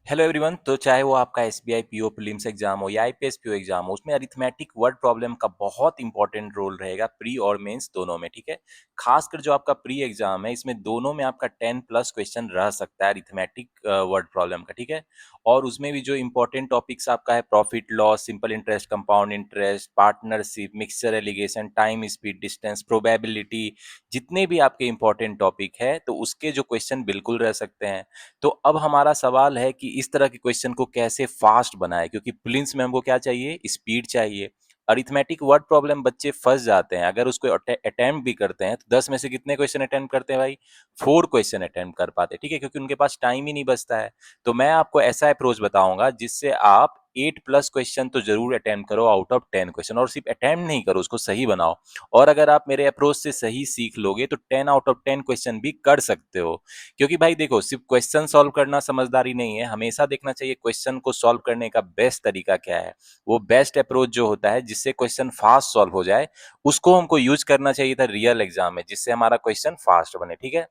Hello everyone. तो चाहे वो आपका एसबीआई पीओ प्रीलिम्स एग्जाम हो या आईपीएस पीओ एग्जाम हो, उसमें अरिथमेटिक वर्ड प्रॉब्लम का बहुत इंपॉर्टेंट रोल रहेगा, प्री और मेंस दोनों में। ठीक है, खासकर जो आपका प्री एग्जाम है, इसमें दोनों में आपका 10+ क्वेश्चन रह सकता है अरिथमेटिक वर्ड प्रॉब्लम का। ठीक है, और उसमें भी जो इंपॉर्टेंट टॉपिक्स आपका है profit loss, simple interest, compound interest, partnership, mixture allegation, time speed distance, probability, जितने भी आपके इंपॉर्टेंट टॉपिक है तो उसके जो क्वेश्चन बिल्कुल रह सकते हैं। तो अब हमारा सवाल है कि इस तरह के क्वेश्चन को कैसे फास्ट बनाए, क्योंकि प्रीलिम्स में हमको क्या चाहिए, स्पीड चाहिए। अरिथमेटिक वर्ड प्रॉब्लम बच्चे फंस जाते हैं, अगर उसको अटेम्प्ट भी करते हैं तो 10 में से कितने क्वेश्चन अटेम्प्ट करते हैं भाई? 4 क्वेश्चन अटेम्प्ट कर पाते हैं। ठीक है, क्योंकि उनके पास टाइम ही नहीं बचता है। तो मैं आपको ऐसा अप्रोच बताऊंगा जिससे आप 8+ क्वेश्चन तो जरूर अटेम्प्ट करो आउट ऑफ 10 क्वेश्चन, और सिर्फ अटेम्प्ट नहीं करो, उसको सही बनाओ। और अगर आप मेरे अप्रोच से सही सीख लोगे तो 10 आउट ऑफ 10 क्वेश्चन भी कर सकते हो। क्योंकि भाई देखो, सिर्फ क्वेश्चन सॉल्व करना समझदारी नहीं है, हमेशा देखना चाहिए क्वेश्चन को सॉल्व करने का बेस्ट तरीका क्या है। वो बेस्ट अप्रोच जो होता है जिससे क्वेश्चन फास्ट सॉल्व हो जाए, उसको हमको यूज करना चाहिए था रियल एग्जाम में, जिससे हमारा क्वेश्चन फास्ट बने। ठीक है,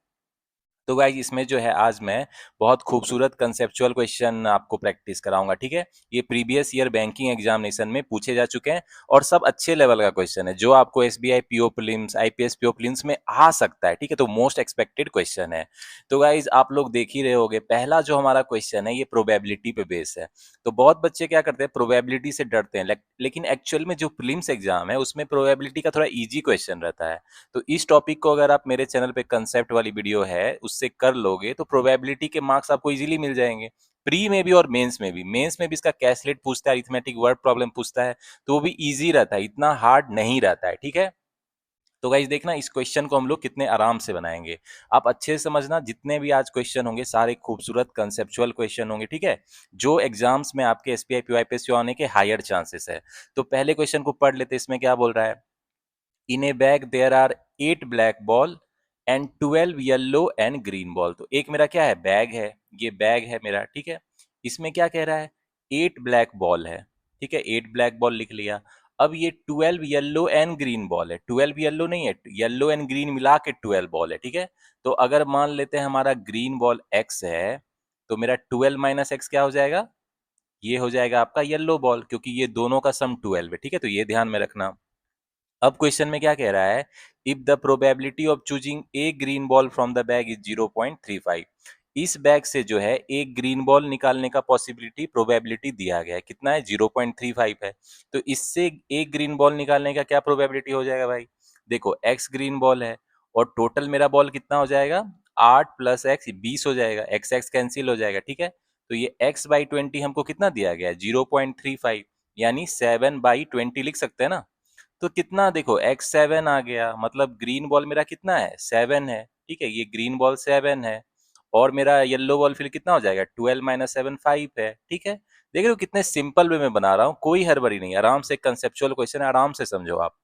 तो गाइस इसमें जो है आज मैं बहुत खूबसूरत कंसेप्चुअल क्वेश्चन आपको प्रैक्टिस कराऊंगा। ठीक है, ये प्रीवियस ईयर बैंकिंग एग्जामिनेशन में पूछे जा चुके हैं और सब अच्छे लेवल का क्वेश्चन है, जो आपको SBI PO prelims, IPS PO prelims में आ सकता है। ठीक है, तो मोस्ट एक्सपेक्टेड क्वेश्चन है। तो गाइज आप लोग देख ही रहे होगे, पहला जो हमारा क्वेश्चन है ये प्रोबेबिलिटी पे बेस है। तो बहुत बच्चे क्या करते हैं, प्रोबेबिलिटी से डरते हैं, लेकिन एक्चुअल में जो प्रीलिम्स एग्जाम है उसमें प्रोबेबिलिटी का थोड़ा इजी क्वेश्चन रहता है। तो इस टॉपिक को अगर आप मेरे चैनल पे कंसेप्ट वाली वीडियो है उससे कर लोगे तो प्रोबेबिलिटी के मार्क्स आपको इजीली मिल जाएंगे, प्री में भी और मेंस में भी। मेंस में भी इसका कैसलेट पूछता है, अरिथमेटिक वर्ड प्रॉब्लम पूछता है, तो वो भी इजी रहता है, इतना हार्ड नहीं रहता है। ठीक है, तो गाइज देखना इस क्वेश्चन को हम लोग कितने आराम से बनाएंगे। आप अच्छे से समझना, जितने भी आज क्वेश्चन होंगे सारे खूबसूरत कंसेप्चुअल क्वेश्चन होंगे। ठीक है, जो एग्जाम्स में आपके एसबीआई पीओ आने के हायर चांसेस है। तो पहले क्वेश्चन को पढ़ लेते, इसमें क्या बोल रहा है। In a bag there are 8 black ball and 12 yellow and green ball. तो एक मेरा क्या है, बैग है, ये बैग है मेरा। ठीक है, इसमें क्या कह रहा है, 8 ब्लैक बॉल है। ठीक है, 8 ब्लैक बॉल लिख लिया। अब ये 12 येलो एंड ग्रीन बॉल है, 12 येलो नहीं है, येलो एंड ग्रीन मिला के 12 बॉल है। ठीक है, तो अगर मान लेते हैं हमारा ग्रीन बॉल एक्स है, तो मेरा 12 माइनस एक्स क्या हो जाएगा, ये हो जाएगा आपका येलो बॉल, क्योंकि ये दोनों का सम 12 है। ठीक है, तो ये ध्यान में रखना। अब क्वेश्चन में क्या कह रहा है, if the probability of choosing a green ball from the bag is 0.35। इस बैग से जो है एक ग्रीन बॉल निकालने का पॉसिबिलिटी प्रोबेबिलिटी दिया गया है, कितना है, 0.35 है। तो इससे एक ग्रीन बॉल निकालने का क्या प्रोबेबिलिटी हो जाएगा भाई, देखो एक्स ग्रीन बॉल है और टोटल मेरा बॉल कितना हो जाएगा, 8 + एक्स 20 हो जाएगा, एक्स एक्स कैंसिल हो जाएगा। ठीक है, तो ये x/20 हमको कितना दिया गया है, 0.35, यानी 7/20 लिख सकते हैं ना। तो कितना देखो, x7 आ गया, मतलब ग्रीन बॉल मेरा कितना है, 7 है। ठीक है, ये ग्रीन बॉल 7 है और मेरा येलो बॉल फिर कितना हो जाएगा, 12 माइनस 7 5 है। ठीक है, देख रहे हो कितने सिंपल वे में बना रहा हूँ, कोई हड़बड़ी नहीं, आराम से कंसेप्चुअल क्वेश्चन है, आराम से समझो आप।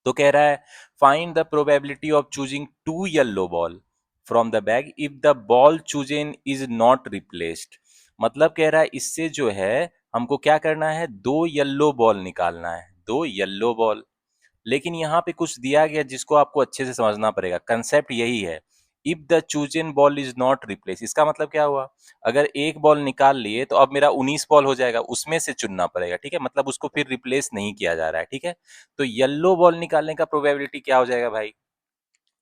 तो कह रहा है find the probability of choosing 2 yellow ball from the bag if the ball chosen is not replaced. मतलब कह रहा है इससे जो है हमको क्या करना है, 2 येलो बॉल निकालना है, 2 येलो बॉल। लेकिन यहाँ पे कुछ दिया गया जिसको आपको अच्छे से समझना पड़ेगा, कंसेप्ट यही है, if the chosen ball is not replace. इसका मतलब क्या हुआ, अगर एक बॉल निकाल लिए तो अब मेरा 19 बॉल हो जाएगा, उसमें से चुनना पड़ेगा। ठीक है, मतलब उसको फिर रिप्लेस नहीं किया जा रहा है। ठीक है, तो येलो बॉल निकालने का प्रोबेबिलिटी क्या हो जाएगा भाई,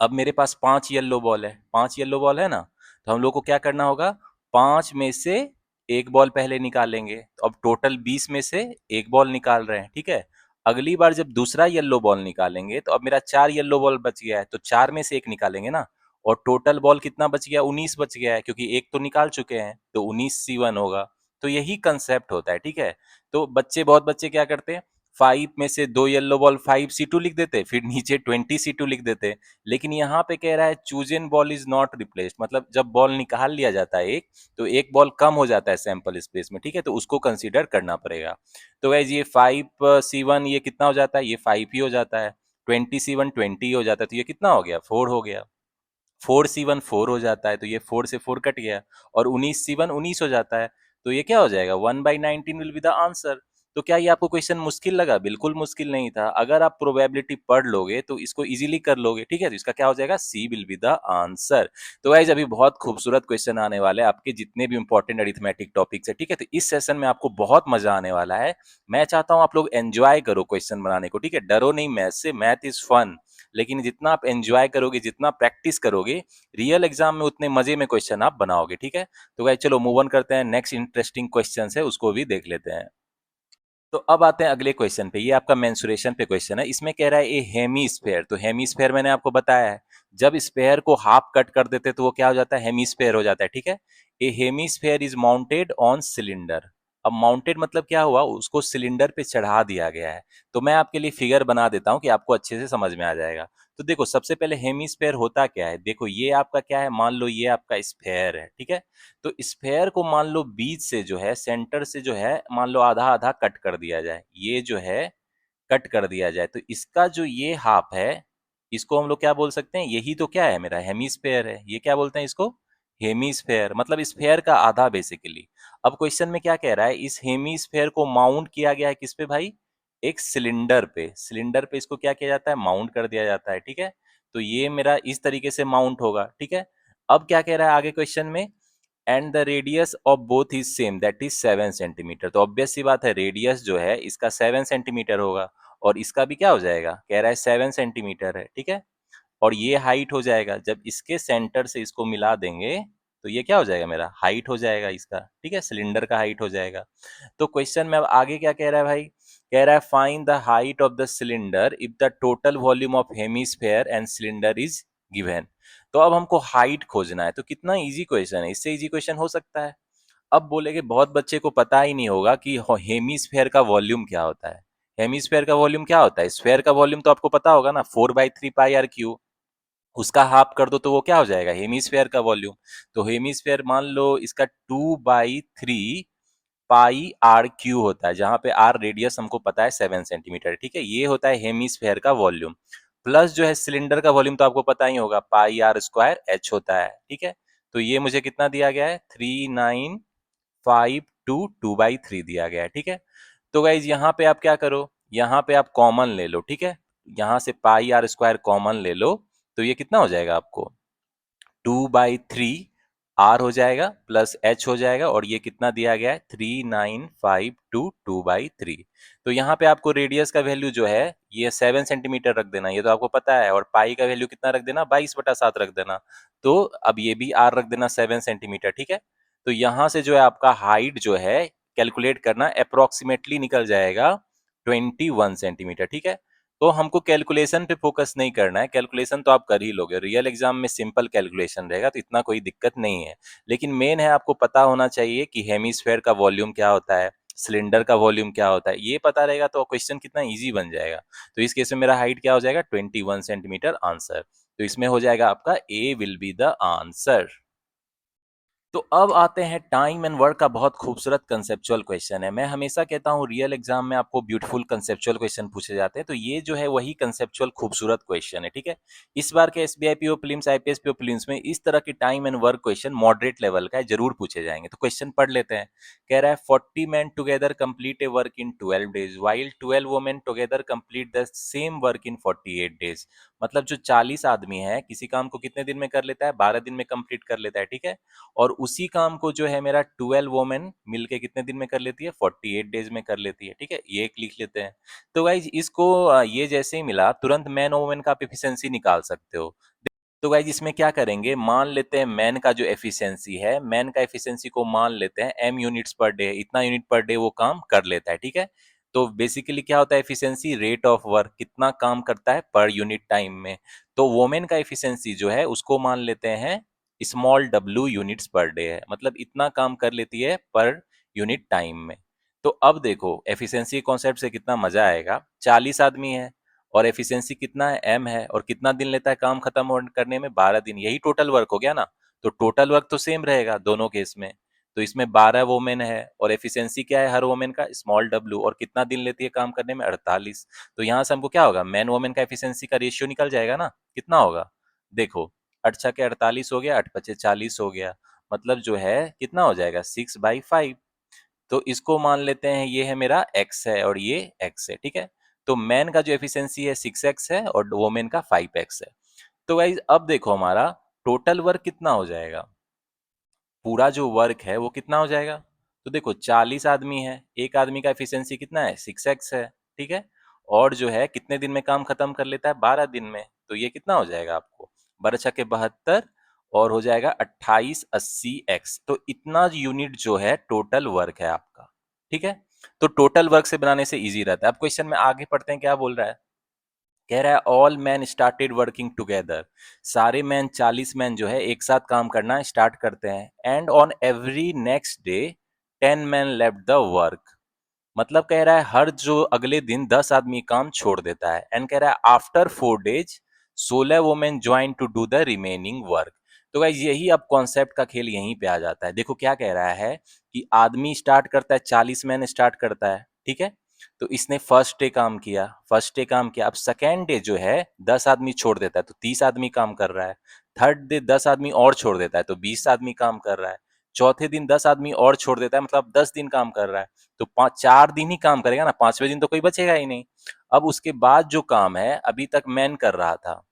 अब मेरे पास 5 येलो बॉल है, 5 येलो बॉल है ना, तो हम लोग को क्या करना होगा, 5 में से एक बॉल पहले निकालेंगे, तो अब टोटल 20 में से एक बॉल निकाल रहे हैं। ठीक है, अगली बार जब दूसरा येलो बॉल निकालेंगे तो अब मेरा 4 येलो बॉल बच गया है, तो 4 में से एक निकालेंगे ना, और टोटल बॉल कितना बच गया, 19 बच गया है, क्योंकि एक तो निकाल चुके हैं, तो 19C1 होगा। तो यही कंसेप्ट होता है। ठीक है, तो बहुत बच्चे क्या करते हैं, 5 में से 2 येलो बॉल 5C2 लिख देते, फिर नीचे 20C2 लिख देते। लेकिन यहाँ पे कह रहा है chosen ball is not replaced, मतलब जब बॉल निकाल लिया जाता है एक, तो एक बॉल कम हो जाता है सैंपल स्पेस में। ठीक है, तो उसको कंसीडर करना पड़ेगा। तो गाइज ये 5C1 ये कितना हो जाता है, ये 5 ही हो जाता है, 20C1 20 हो जाता है, तो ये कितना हो गया, 4 हो गया, 4C1 4 हो जाता है, तो ये 4 से 4 कट गया, और 19C1 19 हो जाता है, तो ये क्या हो जाएगा, 1/19 विल बी द आंसर। तो क्या ये आपको क्वेश्चन मुश्किल लगा? बिल्कुल मुश्किल नहीं था। अगर आप प्रोबेबिलिटी पढ़ लोगे तो इसको इजीली कर लोगे, ठीक है? तो इसका क्या हो जाएगा? सी विल बी द आंसर। तो गाइस अभी बहुत खूबसूरत क्वेश्चन आने वाले हैं आपके जितने भी इंपॉर्टेंट अरिथमेटिक टॉपिक्स है, ठीक है? तो इस सेशन में आपको बहुत मजा आने वाला है। मैं चाहता हूं आप लोग एंजॉय करो क्वेश्चन बनाने को, ठीक है? डरो नहीं मैथ से, मैथ इज फन। लेकिन जितना आप एंजॉय करोगे, जितना प्रैक्टिस करोगे, रियल एग्जाम में उतने मजे में क्वेश्चन आप बनाओगे, ठीक है? तो गाइस चलो मूव ऑन करते हैं, नेक्स्ट इंटरेस्टिंग क्वेश्चन है उसको भी देख लेते हैं। तो अब आते हैं अगले क्वेश्चन पे। ये आपका मेंसुरेशन पे क्वेश्चन है। इसमें कह रहा है ए हेमीस्फेयर। तो हेमीस्फेयर मैंने आपको बताया है, जब स्फेयर को हाफ कट कर देते तो वो क्या हो जाता है? हेमीस्फेयर हो जाता है, ठीक है? A hemisphere is mounted on cylinder. अब माउंटेड मतलब क्या हुआ? उसको सिलेंडर पे चढ़ा दिया गया है। तो मैं आपके लिए फिगर बना देता हूं कि आपको अच्छे से समझ में आ जाएगा। तो देखो सबसे पहले हेमीस्फेयर होता क्या है? देखो ये आपका क्या है? मान लो ये आपका स्फेयर है, ठीक है? तो स्फेयर को मान लो बीच से जो है, सेंटर से जो है, मान लो आधा आधा कट कर दिया जाए, ये जो है कट कर दिया जाए, तो इसका जो ये हाफ है, इसको हम लोग क्या बोल सकते हैं? यही तो क्या है? मेरा हेमीस्फेयर है। ये क्या बोलते हैं इसको? हेमीस्फेयर, मतलब स्फेयर का आधा बेसिकली। अब क्वेश्चन में क्या कह रहा है? इस हेमीस्फेयर को माउंट किया गया है किस पे भाई? एक सिलेंडर पे। सिलेंडर पे इसको क्या किया जाता है? माउंट कर दिया जाता है, ठीक है? तो ये मेरा इस तरीके से माउंट होगा, ठीक है? अब क्या कह रहा है आगे क्वेश्चन में? And the radius of both is same, that is 7 centimetre. तो ऑब्वियस सी बात है, रेडियस जो है इसका 7 सेंटीमीटर होगा और इसका भी क्या हो जाएगा? कह रहा है 7 सेंटीमीटर है, ठीक है? और ये हाइट हो जाएगा, जब इसके सेंटर से इसको मिला देंगे तो ये क्या हो जाएगा? मेरा हाइट हो जाएगा इसका, ठीक है? सिलेंडर का हाइट हो जाएगा। तो क्वेश्चन में अब आगे क्या कह रहा है भाई? कह रहा है find the height of the cylinder if the total volume of hemisphere and cylinder is given. तो अब हमको हाइट खोजना है। तो कितना इजी क्वेश्चन है, इससे इजी क्वेश्चन हो सकता है? अब बोलेगे बहुत बच्चे को पता ही नहीं होगा कि हेमीस्फेयर का वॉल्यूम क्या होता है। हेमीस्फेयर का वॉल्यूम क्या होता है? स्फेयर का वॉल्यूम तो आपको पता होगा ना, 4/3 पाई आर क्यू। उसका हाफ कर दो तो वो क्या हो जाएगा? हेमीस्फेयर का वॉल्यूम। तो हेमीस्फेयर मान लो इसका 2/3 पाई आर क्यू होता है, जहां पे आर रेडियस हमको पता है 7 सेंटीमीटर, ठीक है? ये होता है हेमीस्फेयर का वॉल्यूम। प्लस जो है सिलेंडर का वॉल्यूम तो आपको पता ही होगा, पाई आर स्क्वायर एच होता है, ठीक है? तो ये मुझे कितना दिया गया है? 3952/2/3 दिया गया है, ठीक है? तो गाइज यहाँ पे आप क्या करो? यहाँ पे आप कॉमन ले लो, ठीक है? यहाँ से पाई आर स्क्वायर कॉमन ले लो, तो ये कितना हो जाएगा आपको? 2/3 आर हो जाएगा प्लस एच हो जाएगा, और ये कितना दिया गया है? 3952/2/3। तो यहाँ पे आपको रेडियस का वैल्यू जो है ये 7 सेंटीमीटर रख देना, ये तो आपको पता है, और पाई का वैल्यू कितना रख देना? 22/7 रख देना। तो अब ये भी आर रख देना 7 सेंटीमीटर, ठीक है? तो यहाँ से जो है आपका हाइट जो है कैलकुलेट करना, अप्रोक्सीमेटली निकल जाएगा 21 सेंटीमीटर, ठीक है? तो हमको कैलकुलेशन पे फोकस नहीं करना है, कैलकुलेशन तो आप कर ही लोगे, रियल एग्जाम में सिंपल कैलकुलेशन रहेगा तो इतना कोई दिक्कत नहीं है। लेकिन मेन है आपको पता होना चाहिए कि हेमीस्फेयर का वॉल्यूम क्या होता है, सिलेंडर का वॉल्यूम क्या होता है, ये पता रहेगा तो क्वेश्चन कितना इजी बन जाएगा। तो इस केस में मेरा हाइट क्या हो जाएगा? 21 सेंटीमीटर आंसर। तो इसमें हो जाएगा आपका ए विल बी द आंसर। तो अब आते हैं टाइम एंड वर्क का बहुत खूबसूरत कंसेप्चुअल क्वेश्चन है। मैं हमेशा कहता हूँ रियल एग्जाम में आपको ब्यूटीफुल कंसेप्चुअल क्वेश्चन पूछे जाते हैं, तो ये जो है वही कंसेप्चुअल खूबसूरत क्वेश्चन है, ठीक है? इस बार के SBI PO prelims, IPS PO prelims में इस तरह की time and work question moderate level का है, जरूर पूछे जाएंगे। तो क्वेश्चन पढ़ लेते हैं। कह रहा है 40 men together complete a work in 12 days while 12 women together complete the same work in 48 days। मतलब जो 40 आदमी है किसी काम को कितने दिन में कर लेता है? 12 दिन में कंप्लीट कर लेता है, ठीक है? और उसी काम को जो है मेरा 12 वोमेन मिलके कितने दिन में कर लेती है? 48 डेज में कर लेती है, ठीक है? ये एक लिख लेते हैं। तो गाइज इसको ये जैसे ही मिला तुरंत मैन और वोमेन का आप एफिशिएंसी निकाल सकते हो। तो गाइज इसमें क्या करेंगे? मान लेते हैं मैन का जो एफिशिएंसी है, मैन का एफिशिएंसी को मान लेते हैं m यूनिट्स पर डे, इतना यूनिट पर डे वो काम कर लेता है, ठीक है? तो बेसिकली क्या होता है एफिशिएंसी? रेट ऑफ वर्क, कितना काम करता है पर यूनिट टाइम में। तो वोमेन का एफिशिएंसी जो है उसको मान लेते हैं small w units per day है, मतलब इतना काम कर लेती है पर यूनिट टाइम में। तो अब देखो एफिशिएंसी कॉन्सेप्ट से कितना मजा आएगा। 40 आदमी है और एफिशिएंसी कितना है? m है, और कितना दिन लेता है काम खत्म करने में? 12 दिन। यही टोटल वर्क हो गया ना? तो टोटल वर्क तो सेम रहेगा दोनों केस में। तो इसमें 12 वोमेन है और एफिशिएंसी क्या है हर वोमेन का? स्मॉल w, और कितना दिन लेती है काम करने में? 48। तो यहाँ से हमको क्या होगा? मैन वोमेन का एफिशिएंसी का रेशियो निकल जाएगा ना, कितना होगा? देखो 8 6 के 48 हो गया, 8 5 40 हो गया, मतलब जो है कितना हो जाएगा? 6/5। तो इसको मान लेते हैं ये है मेरा x है और ये x है, ठीक है। तो मैन का जो एफिशिएंसी है 6x है और वोमेन का 5x है। तो गाइज अब देखो हमारा टोटल वर्क कितना हो जाएगा, पूरा जो वर्क है वो कितना हो जाएगा। तो देखो 40 आदमी है, एक आदमी का एफिशिएंसी कितना है 6x है, ठीक है। और जो है कितने दिन में काम खत्म कर लेता है 12 दिन में। तो ये कितना हो जाएगा आपको 12×6 = 72 और हो जाएगा 2880x। तो इतना यूनिट जो है टोटल वर्क है आपका, ठीक है। तो टोटल वर्क से बनाने से इजी रहता है। अब क्वेश्चन में आगे पढ़ते हैं, क्या बोल रहा है। कह रहा है all man started working together, सारे मैन 40 मैन जो है एक साथ काम करना स्टार्ट करते हैं। And on every next day 10 man left the work, मतलब कह रहा है हर जो अगले दिन 10 आदमी काम छोड़ देता है। एंड कह रहा है after 4 days 16 women join to do the remaining work. तो गाइस यही अब कॉन्सेप्ट का खेल यहीं पे आ जाता है। देखो क्या कह रहा है कि आदमी स्टार्ट करता है, 40 मैन स्टार्ट करता है, ठीक है। तो इसने फर्स्ट डे काम किया, फर्स्ट डे काम किया। अब सेकेंड डे जो है 10 आदमी छोड़ देता है तो 30 आदमी काम कर रहा है। थर्ड डे 10 आदमी और छोड़ देता है तो 20 आदमी काम कर रहा है। चौथे दिन 10 आदमी और छोड़ देता है, मतलब 10 दिन काम कर रहा है। तो 4 दिन ही काम करेगा ना, 5वें दिन तो कोई बचेगा ही नहीं। अब उसके बाद जो काम है अभी तक मैन कर रहा था,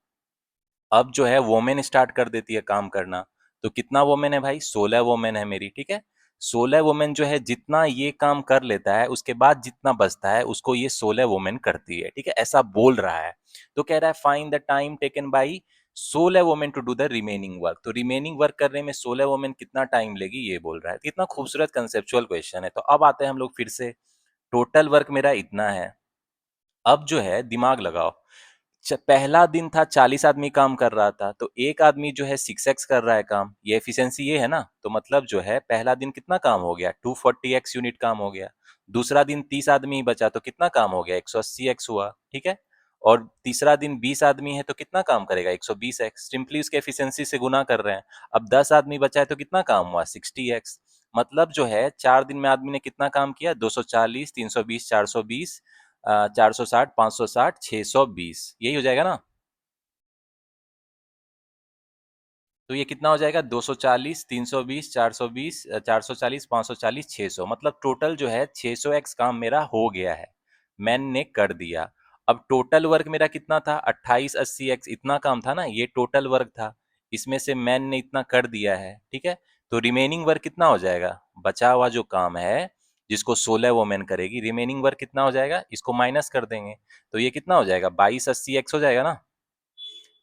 अब जो है वोमेन स्टार्ट कर देती है काम करना। तो कितना वोमेन है भाई, 16 वोमेन है मेरी, ठीक है। 16 वोमेन जो है जितना ये काम कर लेता है उसके बाद जितना बचता है उसको ये 16 वोमेन करती है, ठीक है, ऐसा बोल रहा है। तो कह रहा है find the time taken by 16 women to do the remaining work. तो रिमेनिंग वर्क करने में 16 वोमेन कितना टाइम लेगी ये बोल रहा है। कितना खूबसूरत कंसेप्चुअल क्वेश्चन है। तो अब आते हैं हम लोग फिर से, टोटल वर्क मेरा इतना है। अब जो है दिमाग लगाओ, पहला दिन था 40 आदमी काम कर रहा था तो एक आदमी जो है 6x कर रहा है काम, ये एफिशिएंसी ये है ना। तो मतलब जो है पहला दिन कितना काम हो गया 240x यूनिट काम हो गया। दूसरा दिन 30 आदमी ही बचा तो कितना काम हो गया 180x हुआ, ठीक है। और तीसरा दिन 20 आदमी है तो कितना काम करेगा 120x, सिंपली उसके एफिशिएंसी से गुना कर रहे हैं। अब 10 आदमी बचा है तो कितना काम हुआ 60x। मतलब जो है 4 दिन में आदमी ने कितना काम किया 240 320 420 460 560 620, यही हो जाएगा ना। तो ये कितना हो जाएगा 240 320 420 440 540 600, मतलब टोटल जो है 600x काम मेरा हो गया है, मैन ने कर दिया। अब टोटल वर्क मेरा कितना था 2880x, इतना काम था ना, ये टोटल वर्क था। इसमें से मैन ने इतना कर दिया है, ठीक है। तो रिमेनिंग वर्क कितना हो जाएगा, बचा हुआ जो काम है जिसको 16 वोमेन करेगी, रिमेनिंग वर्क कितना हो जाएगा, इसको माइनस कर देंगे। तो ये कितना हो जाएगा 2280x हो जाएगा ना।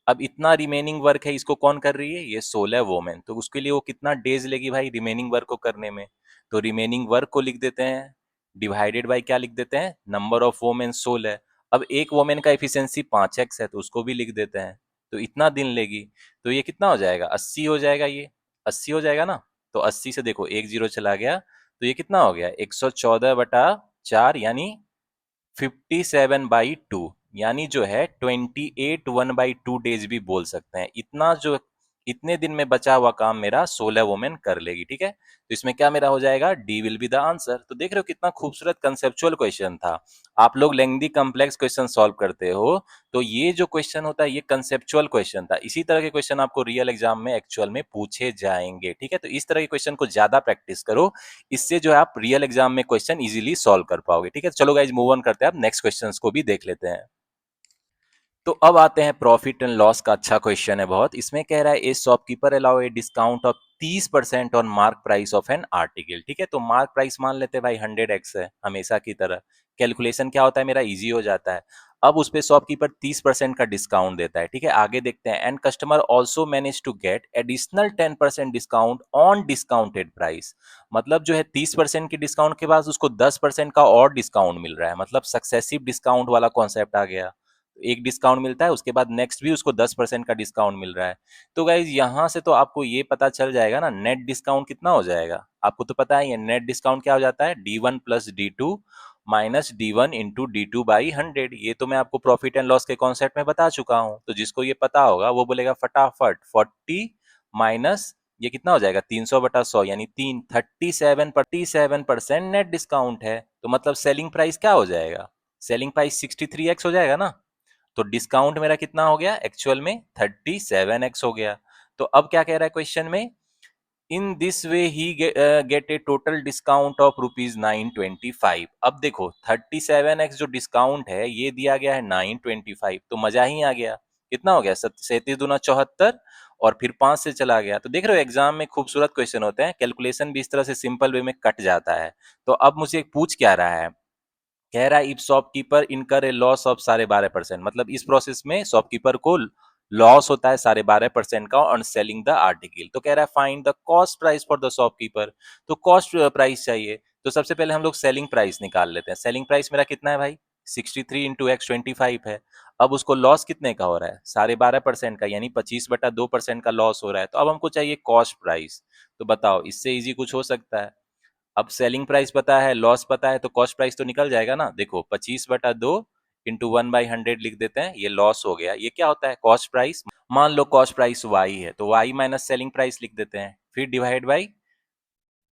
अब इतना रिमेनिंग वर्क है, इसको कौन कर रही है, ये 16 वोमेन। तो उसके लिए वो कितना डेज लेगी भाई रिमेनिंग वर्क को करने में। तो रिमेनिंग वर्क को लिख देते हैं डिवाइडेड बाई क्या लिख देते हैं, नंबर ऑफ वोमेन 16। अब एक वोमेन का एफिशिएंसी 5x है तो उसको भी लिख देते हैं। तो इतना दिन लेगी। तो ये कितना हो जाएगा 80 हो जाएगा, ये 80 हो जाएगा ना। तो 80 से देखो एक जीरो चला गया तो ये कितना हो गया 114/4, यानी 57/2, यानी जो है 28 1/2 डेज भी बोल सकते हैं। इतना जो इतने दिन में बचा हुआ काम मेरा 16 वोमेन कर लेगी, ठीक है। तो इसमें क्या मेरा हो जाएगा, D will be the answer. तो देख रहे हो कितना खूबसूरत कंसेप्चुअल क्वेश्चन था। आप लोग लेंथी कॉम्प्लेक्स क्वेश्चन सॉल्व करते हो तो ये जो क्वेश्चन होता है ये कंसेप्चुअल क्वेश्चन था। इसी तरह के क्वेश्चन आपको रियल एग्जाम में एक्चुअल में पूछे जाएंगे, ठीक है। तो इस तरह के क्वेश्चन को ज्यादा प्रैक्टिस करो, इससे जो है आप रियल एग्जाम में क्वेश्चन इजीली सॉल्व कर पाओगे, ठीक है। चलो गाइज मूव ऑन करते हैं, अब नेक्स्ट क्वेश्चंस को भी देख लेते हैं। तो अब आते हैं प्रॉफिट एंड लॉस का, अच्छा क्वेश्चन है बहुत। इसमें कह रहा है ए shopkeeper allow a discount of 30% on mark price of an article, ठीक है। तो मार्क प्राइस मान लेते हैं भाई 100x है, हमेशा की तरह। कैलकुलेशन क्या होता है मेरा, इजी हो जाता है। अब उस पे शॉपकीपर 30% का डिस्काउंट देता है, ठीक है। आगे देखते हैं, and customer also manage to get additional 10% discount on discounted price. मतलब जो है 30% के डिस्काउंट के बाद उसको 10% का और डिस्काउंट मिल रहा है, मतलब सक्सेसिव डिस्काउंट वाला कॉन्सेप्ट आ गया। एक डिस्काउंट मिलता है उसके बाद नेक्स्ट भी उसको 10% का डिस्काउंट मिल रहा है। तो गाइज यहाँ से तो आपको ये पता चल जाएगा ना नेट डिस्काउंट कितना हो जाएगा। आपको तो पता है ये नेट डिस्काउंट क्या हो जाता है, D1 + D2 minus D1 into D2/100। ये तो मैं आपको प्रॉफिट एंड लॉस के कॉन्सेप्ट में बता चुका हूँ। तो जिसको ये पता होगा वो बोलेगा फटाफट 40 माइनस ये कितना हो जाएगा 300/100, यानी 37% नेट डिस्काउंट है। तो मतलब सेलिंग प्राइस क्या हो जाएगा, सेलिंग प्राइस 63x हो जाएगा ना। तो डिस्काउंट मेरा कितना हो गया एक्चुअल में 37x हो गया। तो अब क्या कह रहा है क्वेश्चन में, in this way he gate A total discount of ₹925। अब देखो 37x जो डिस्काउंट है ये दिया गया है 925, तो मजा ही आ गया। कितना हो गया? 37 दूना 74, और फिर 5 से चला गया। तो देख रहे हो एग्जाम में खूबसूरत क्वेश्चन होते हैं, कैलकुलेशन भी इस तरह से सिंपल वे में कट जाता है। तो अब मुझे पूछ क्या रहा है? कह रहा है इफ शॉपकीपर इनकर ए लॉस ऑफ 12.5%, मतलब इस प्रोसेस में शॉपकीपर को लॉस होता है 12.5% का ऑन सेलिंग द आर्टिकल। तो कह रहा है find the cost price for the shopkeeper. तो कॉस्ट प्राइस चाहिए, तो सबसे पहले हम लोग सेलिंग प्राइस निकाल लेते हैं। सेलिंग प्राइस मेरा कितना है भाई? 63 इंटू एक्स 25 है। अब उसको लॉस कितने का हो रहा है? 12.5% का, यानी 25/2% का लॉस हो रहा है। तो अब हमको चाहिए कॉस्ट प्राइस। तो बताओ इससे इजी कुछ हो सकता है? अब सेलिंग प्राइस पता है, लॉस पता है, तो कॉस्ट प्राइस तो निकल जाएगा ना। देखो 25/2 इंटू 1/100 लिख देते हैं, ये लॉस हो गया। ये क्या होता है? Cost price. मान लो कॉस्ट प्राइस वाई है, तो वाई माइनस सेलिंग प्राइस लिख देते हैं, फिर डिवाइड बाई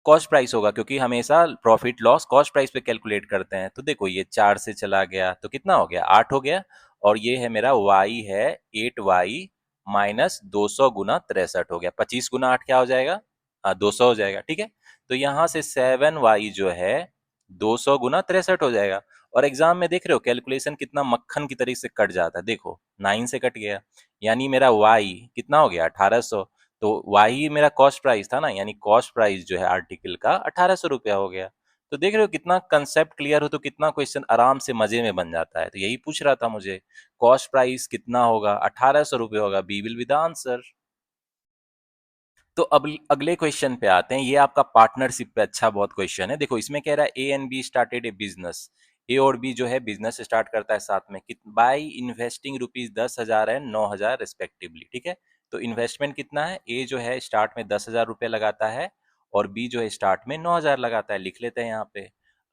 कॉस्ट प्राइस होगा, क्योंकि हमेशा प्रॉफिट लॉस कॉस्ट प्राइस पे कैलकुलेट करते हैं। तो देखो ये 4 से चला गया तो कितना हो गया? 8 हो गया। और ये है मेरा वाई है 8y माइनस 200 गुना 63 हो गया। 25 गुना 8 क्या हो जाएगा? 200 हो जाएगा, ठीक है। तो यहाँ से 7y जो है 200 गुना 63 हो जाएगा। और एग्जाम में देख रहे हो कैलकुलेशन कितना मक्खन की तरीके से कट जाता है। देखो 9 से कट गया, यानी मेरा y कितना हो गया? 1800। तो वही मेरा कॉस्ट प्राइस था ना, यानी कॉस्ट प्राइस जो है आर्टिकल का 1800 रुपया हो गया। तो देख रहे हो कितना कंसेप्ट क्लियर हो तो कितना क्वेश्चन आराम से मजे में बन जाता है। तो यही पूछ रहा था मुझे, कॉस्ट प्राइस कितना होगा? 1800 रुपये होगा। B will be the answer. तो अब अगले क्वेश्चन पे आते हैं। ये आपका पार्टनरशिप पे अच्छा बहुत क्वेश्चन है। देखो इसमें कह रहा है A and B started a business. A और बी जो है बिजनेस स्टार्ट करता है साथ में, बाय इन्वेस्टिंग ₹10,000 एंड 9,000 रिस्पेक्टिवली, ठीक है। तो इन्वेस्टमेंट कितना है? ए जो है स्टार्ट में 10,000 रुपये लगाता है, और बी जो है स्टार्ट में 9,000 लगाता है। लिख लेते हैं यहाँ पे।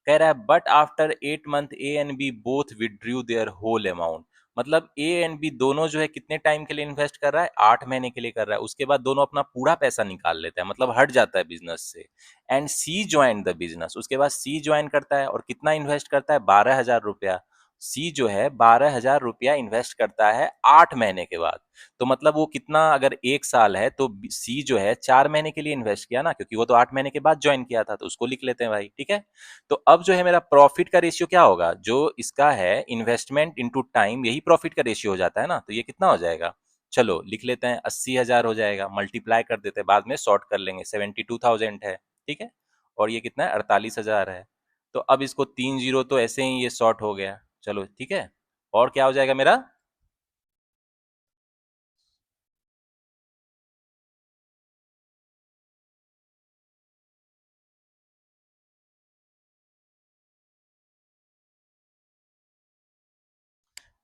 कह रहा है but after 8 month A and B both withdraw their whole amount. मतलब ए एंड बी दोनों जो है कितने टाइम के लिए इन्वेस्ट कर रहा है? 8 महीने के लिए कर रहा है। उसके बाद दोनों अपना पूरा पैसा निकाल लेते हैं, मतलब हट जाता है बिजनेस से। And C join the business. उसके बाद सी ज्वाइन करता है और कितना इन्वेस्ट करता है? 12,000 रुपया। सी जो है 12,000 रुपया इन्वेस्ट करता है 8 महीने के बाद। तो मतलब वो कितना, अगर 1 साल है तो सी जो है 4 महीने के लिए इन्वेस्ट किया ना, क्योंकि वो तो 8 महीने के बाद ज्वाइन किया था। तो उसको लिख लेते हैं भाई, ठीक है। तो अब जो है मेरा प्रॉफिट का रेशियो क्या होगा? जो इसका है इन्वेस्टमेंट इंटू टाइम, यही प्रॉफिट का रेशियो हो जाता है ना। तो ये कितना हो जाएगा? चलो लिख लेते हैं, 80,000 हो जाएगा। मल्टीप्लाई कर देते हैं, बाद में शॉर्ट कर लेंगे। 72,000 है, ठीक है। और ये कितना है? 48,000 है। तो अब इसको 3 जीरो तो ऐसे ही ये शॉर्ट हो गया। चलो ठीक है। और क्या हो जाएगा मेरा?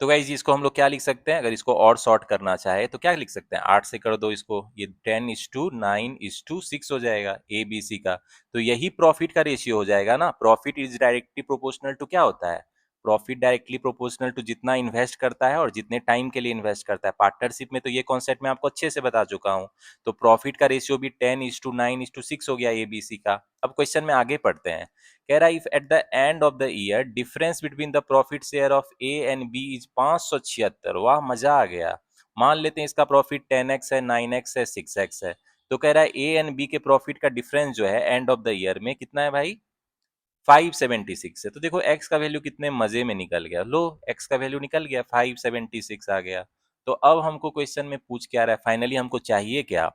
तो गाइज इसको हम लोग क्या लिख सकते हैं? अगर इसको और शॉर्ट करना चाहे तो क्या लिख सकते हैं? 8 से कर दो इसको, ये 10:9:6 हो जाएगा ए बी सी का। तो यही प्रॉफिट का रेशियो हो जाएगा ना। Profit is directly proportional to क्या होता है? प्रॉफिट डायरेक्टली प्रोपोर्शनल टू जितना इन्वेस्ट करता है और जितने टाइम के लिए इन्वेस्ट करता है। पार्टनरशिप में तो ये कॉन्सेप्ट मैं आपको अच्छे से बता चुका हूँ। तो प्रॉफिट का रेशियो भी 10:9:6 हो गया ए बी सी का। अब क्वेश्चन में आगे पढ़ते हैं। कह रहा है if at the end of the year difference between the profit share of A and B is 576। वाह मजा आ गया। मान लेते हैं इसका प्रॉफिट 10x है, 9x है, 6x है। तो कह रहा है ए एंड बी के प्रॉफिट का डिफरेंस जो है एंड ऑफ द ईयर में कितना है भाई? 576 है। तो देखो x का वैल्यू कितने मजे में निकल गया। लो x का वैल्यू निकल गया, 576 आ गया। तो अब हमको क्वेश्चन में पूछ क्या रहा है? फाइनली हमको चाहिए क्या?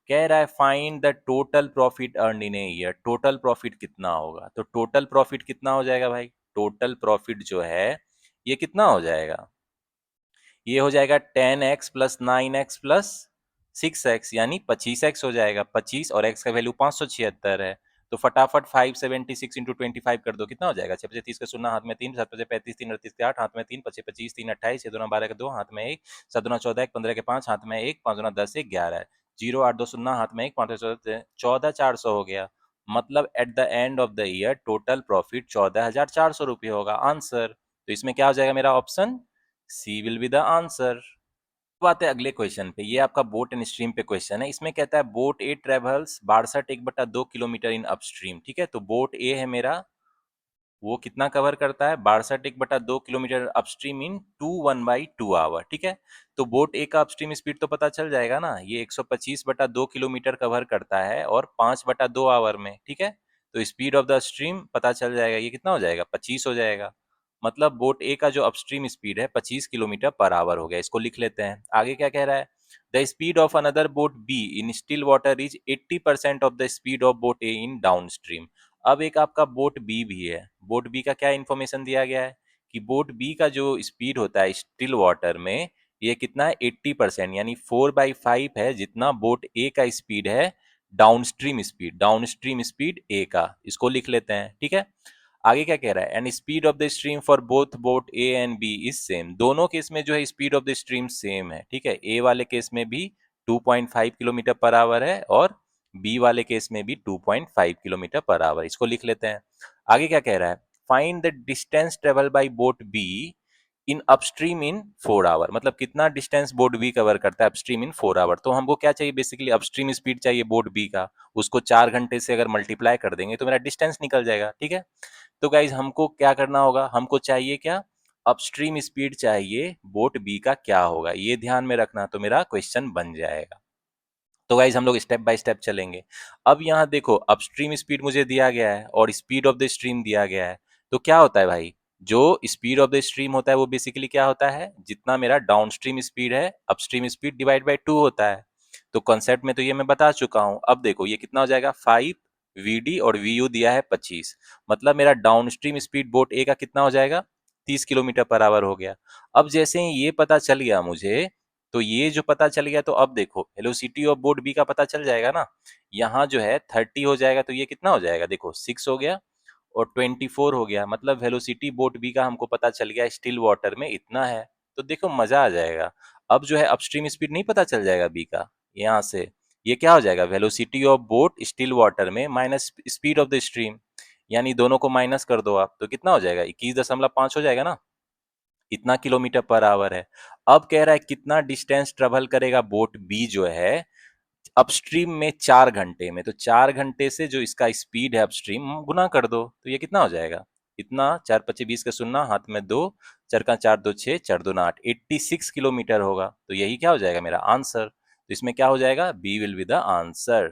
कह रहा है find the total profit earn in a year. Total profit कितना होगा? तो टोटल प्रॉफिट कितना हो जाएगा भाई? टोटल प्रॉफिट जो है ये कितना हो जाएगा? ये हो जाएगा 10x plus 9x plus 6x, यानी 25x हो जाएगा। 25 और x का वैल्यू 576 है। तो फटाफट 576 इंटू 25 कर दो, कितना हो जाएगा? 6 5 30 का शून्य, हाथ में 3, 7 5 35, 3 38 के 8, हाथ में 3, 5 25, 3 28, 6 2 12 के 2, हाथ में 1, 7 2 14, 1 15 के 5, हाथ में 1, 5 2 10, 1 11 है। 0 8 2 शून्य, हाथ में 1, 5 14, 14,400 हो गया। मतलब eight the end of the year total profit 14,400 रुपये होगा। आंसर तो इसमें क्या हो जाएगा मेरा? Option C will be the answer. बात है अगले क्वेश्चन पे। ये आपका बोट एंड स्ट्रीम पे क्वेश्चन है। इसमें कहता है boat A travels 62 1/2 kilometer in upstream, ठीक है। तो बोट ए है मेरा वो कितना कवर करता है, 62 1/2 किलोमीटर अपस्ट्रीम इन 2 1/2 आवर, ठीक है। तो बोट ए का अपस्ट्रीम स्पीड तो पता चल जाएगा ना, ये 125/2 किलोमीटर कवर करता है और 5/2 आवर में, ठीक है। तो स्पीड ऑफ द स्ट्रीम पता चल जाएगा, ये कितना हो जाएगा, 25 हो जाएगा। मतलब बोट ए का जो अपस्ट्रीम स्पीड है 25 किलोमीटर पर आवर हो गया। इसको लिख लेते हैं। आगे क्या कह रहा है, the speed of another boat B in still water is 80% of the speed of boat A in down stream. अब एक आपका बोट बी भी है। बोट बी का क्या इन्फॉर्मेशन दिया गया है कि बोट बी का जो स्पीड होता है स्टिल वाटर में, ये कितना है, 80%, यानी 4/5 है जितना बोट ए का स्पीड है डाउन स्ट्रीम स्पीड ए का। इसको लिख लेते हैं, ठीक है। आगे क्या कह रहा है, and speed of the stream for both boat A and B is same. दोनों केस में जो है speed of the stream same है, ठीक है। ए वाले केस में भी 2.5 किलोमीटर पर आवर है और बी वाले केस में भी 2.5 किलोमीटर पर आवर। इसको लिख लेते हैं। आगे क्या कह रहा है, find the distance travel by boat B in upstream in 4 hour. मतलब कितना डिस्टेंस बोट बी कवर करता है अपस्ट्रीम इन 4 आवर। तो हमको क्या चाहिए, बेसिकली अपस्ट्रीम स्पीड चाहिए बोट बी का। उसको 4 घंटे से अगर मल्टीप्लाई कर देंगे तो मेरा डिस्टेंस निकल जाएगा, ठीक है। तो गाइज हमको क्या करना होगा, हमको चाहिए क्या, अपस्ट्रीम स्पीड चाहिए बोट बी का क्या होगा, ये ध्यान में रखना, तो मेरा क्वेश्चन बन जाएगा। तो गाइज हम लोग स्टेप बाय स्टेप चलेंगे। अब यहाँ देखो, अपस्ट्रीम स्पीड मुझे दिया गया है और स्पीड ऑफ द स्ट्रीम दिया गया है। तो क्या होता है भाई, जो स्पीड ऑफ द स्ट्रीम होता है वो बेसिकली क्या होता है, जितना मेरा डाउनस्ट्रीम स्पीड है अपस्ट्रीम स्पीड डिवाइड बाई 2 होता है। तो कॉन्सेप्ट में तो ये मैं बता चुका हूँ। अब देखो ये कितना हो जाएगा, 5 वीडी और वी यू दिया है 25। मतलब मेरा डाउनस्ट्रीम स्पीड बोट ए का कितना हो जाएगा, 30 किलोमीटर पर आवर हो गया। अब जैसे ही ये पता चल गया मुझे, तो ये जो पता चल गया, तो अब देखो वेलोसिटी ऑफ बोट बी का पता चल जाएगा ना। यहाँ जो है 30 हो जाएगा, तो ये कितना हो जाएगा, देखो 6 हो गया और 24 हो गया। मतलब वेलोसिटी बोट बी का हमको पता चल गया स्टिल वाटर में इतना है। तो देखो मजा आ जाएगा। अब जो है अपस्ट्रीम स्पीड नहीं पता चल जाएगा बी का, यहाँ से ये क्या हो जाएगा, velocity of boat still water में minus speed of the stream, यानी दोनों को माइनस कर दो आप, तो कितना हो जाएगा, 21.5 हो जाएगा ना। इतना किलोमीटर पर आवर है। अब कह रहा है कितना डिस्टेंस ट्रेवल करेगा बोट बी जो है अपस्ट्रीम में 4 घंटे में। तो 4 घंटे से जो इसका स्पीड है अपस्ट्रीम गुना कर दो, तो ये कितना हो जाएगा, इतना 4 × 25 का शून्ना, हाथ में दो, 4 × 4 = 2 = 6, 4 × 2 = 8, 86 किलोमीटर होगा। तो यही क्या हो जाएगा मेरा आंसर। तो इसमें क्या हो जाएगा, B will be the answer.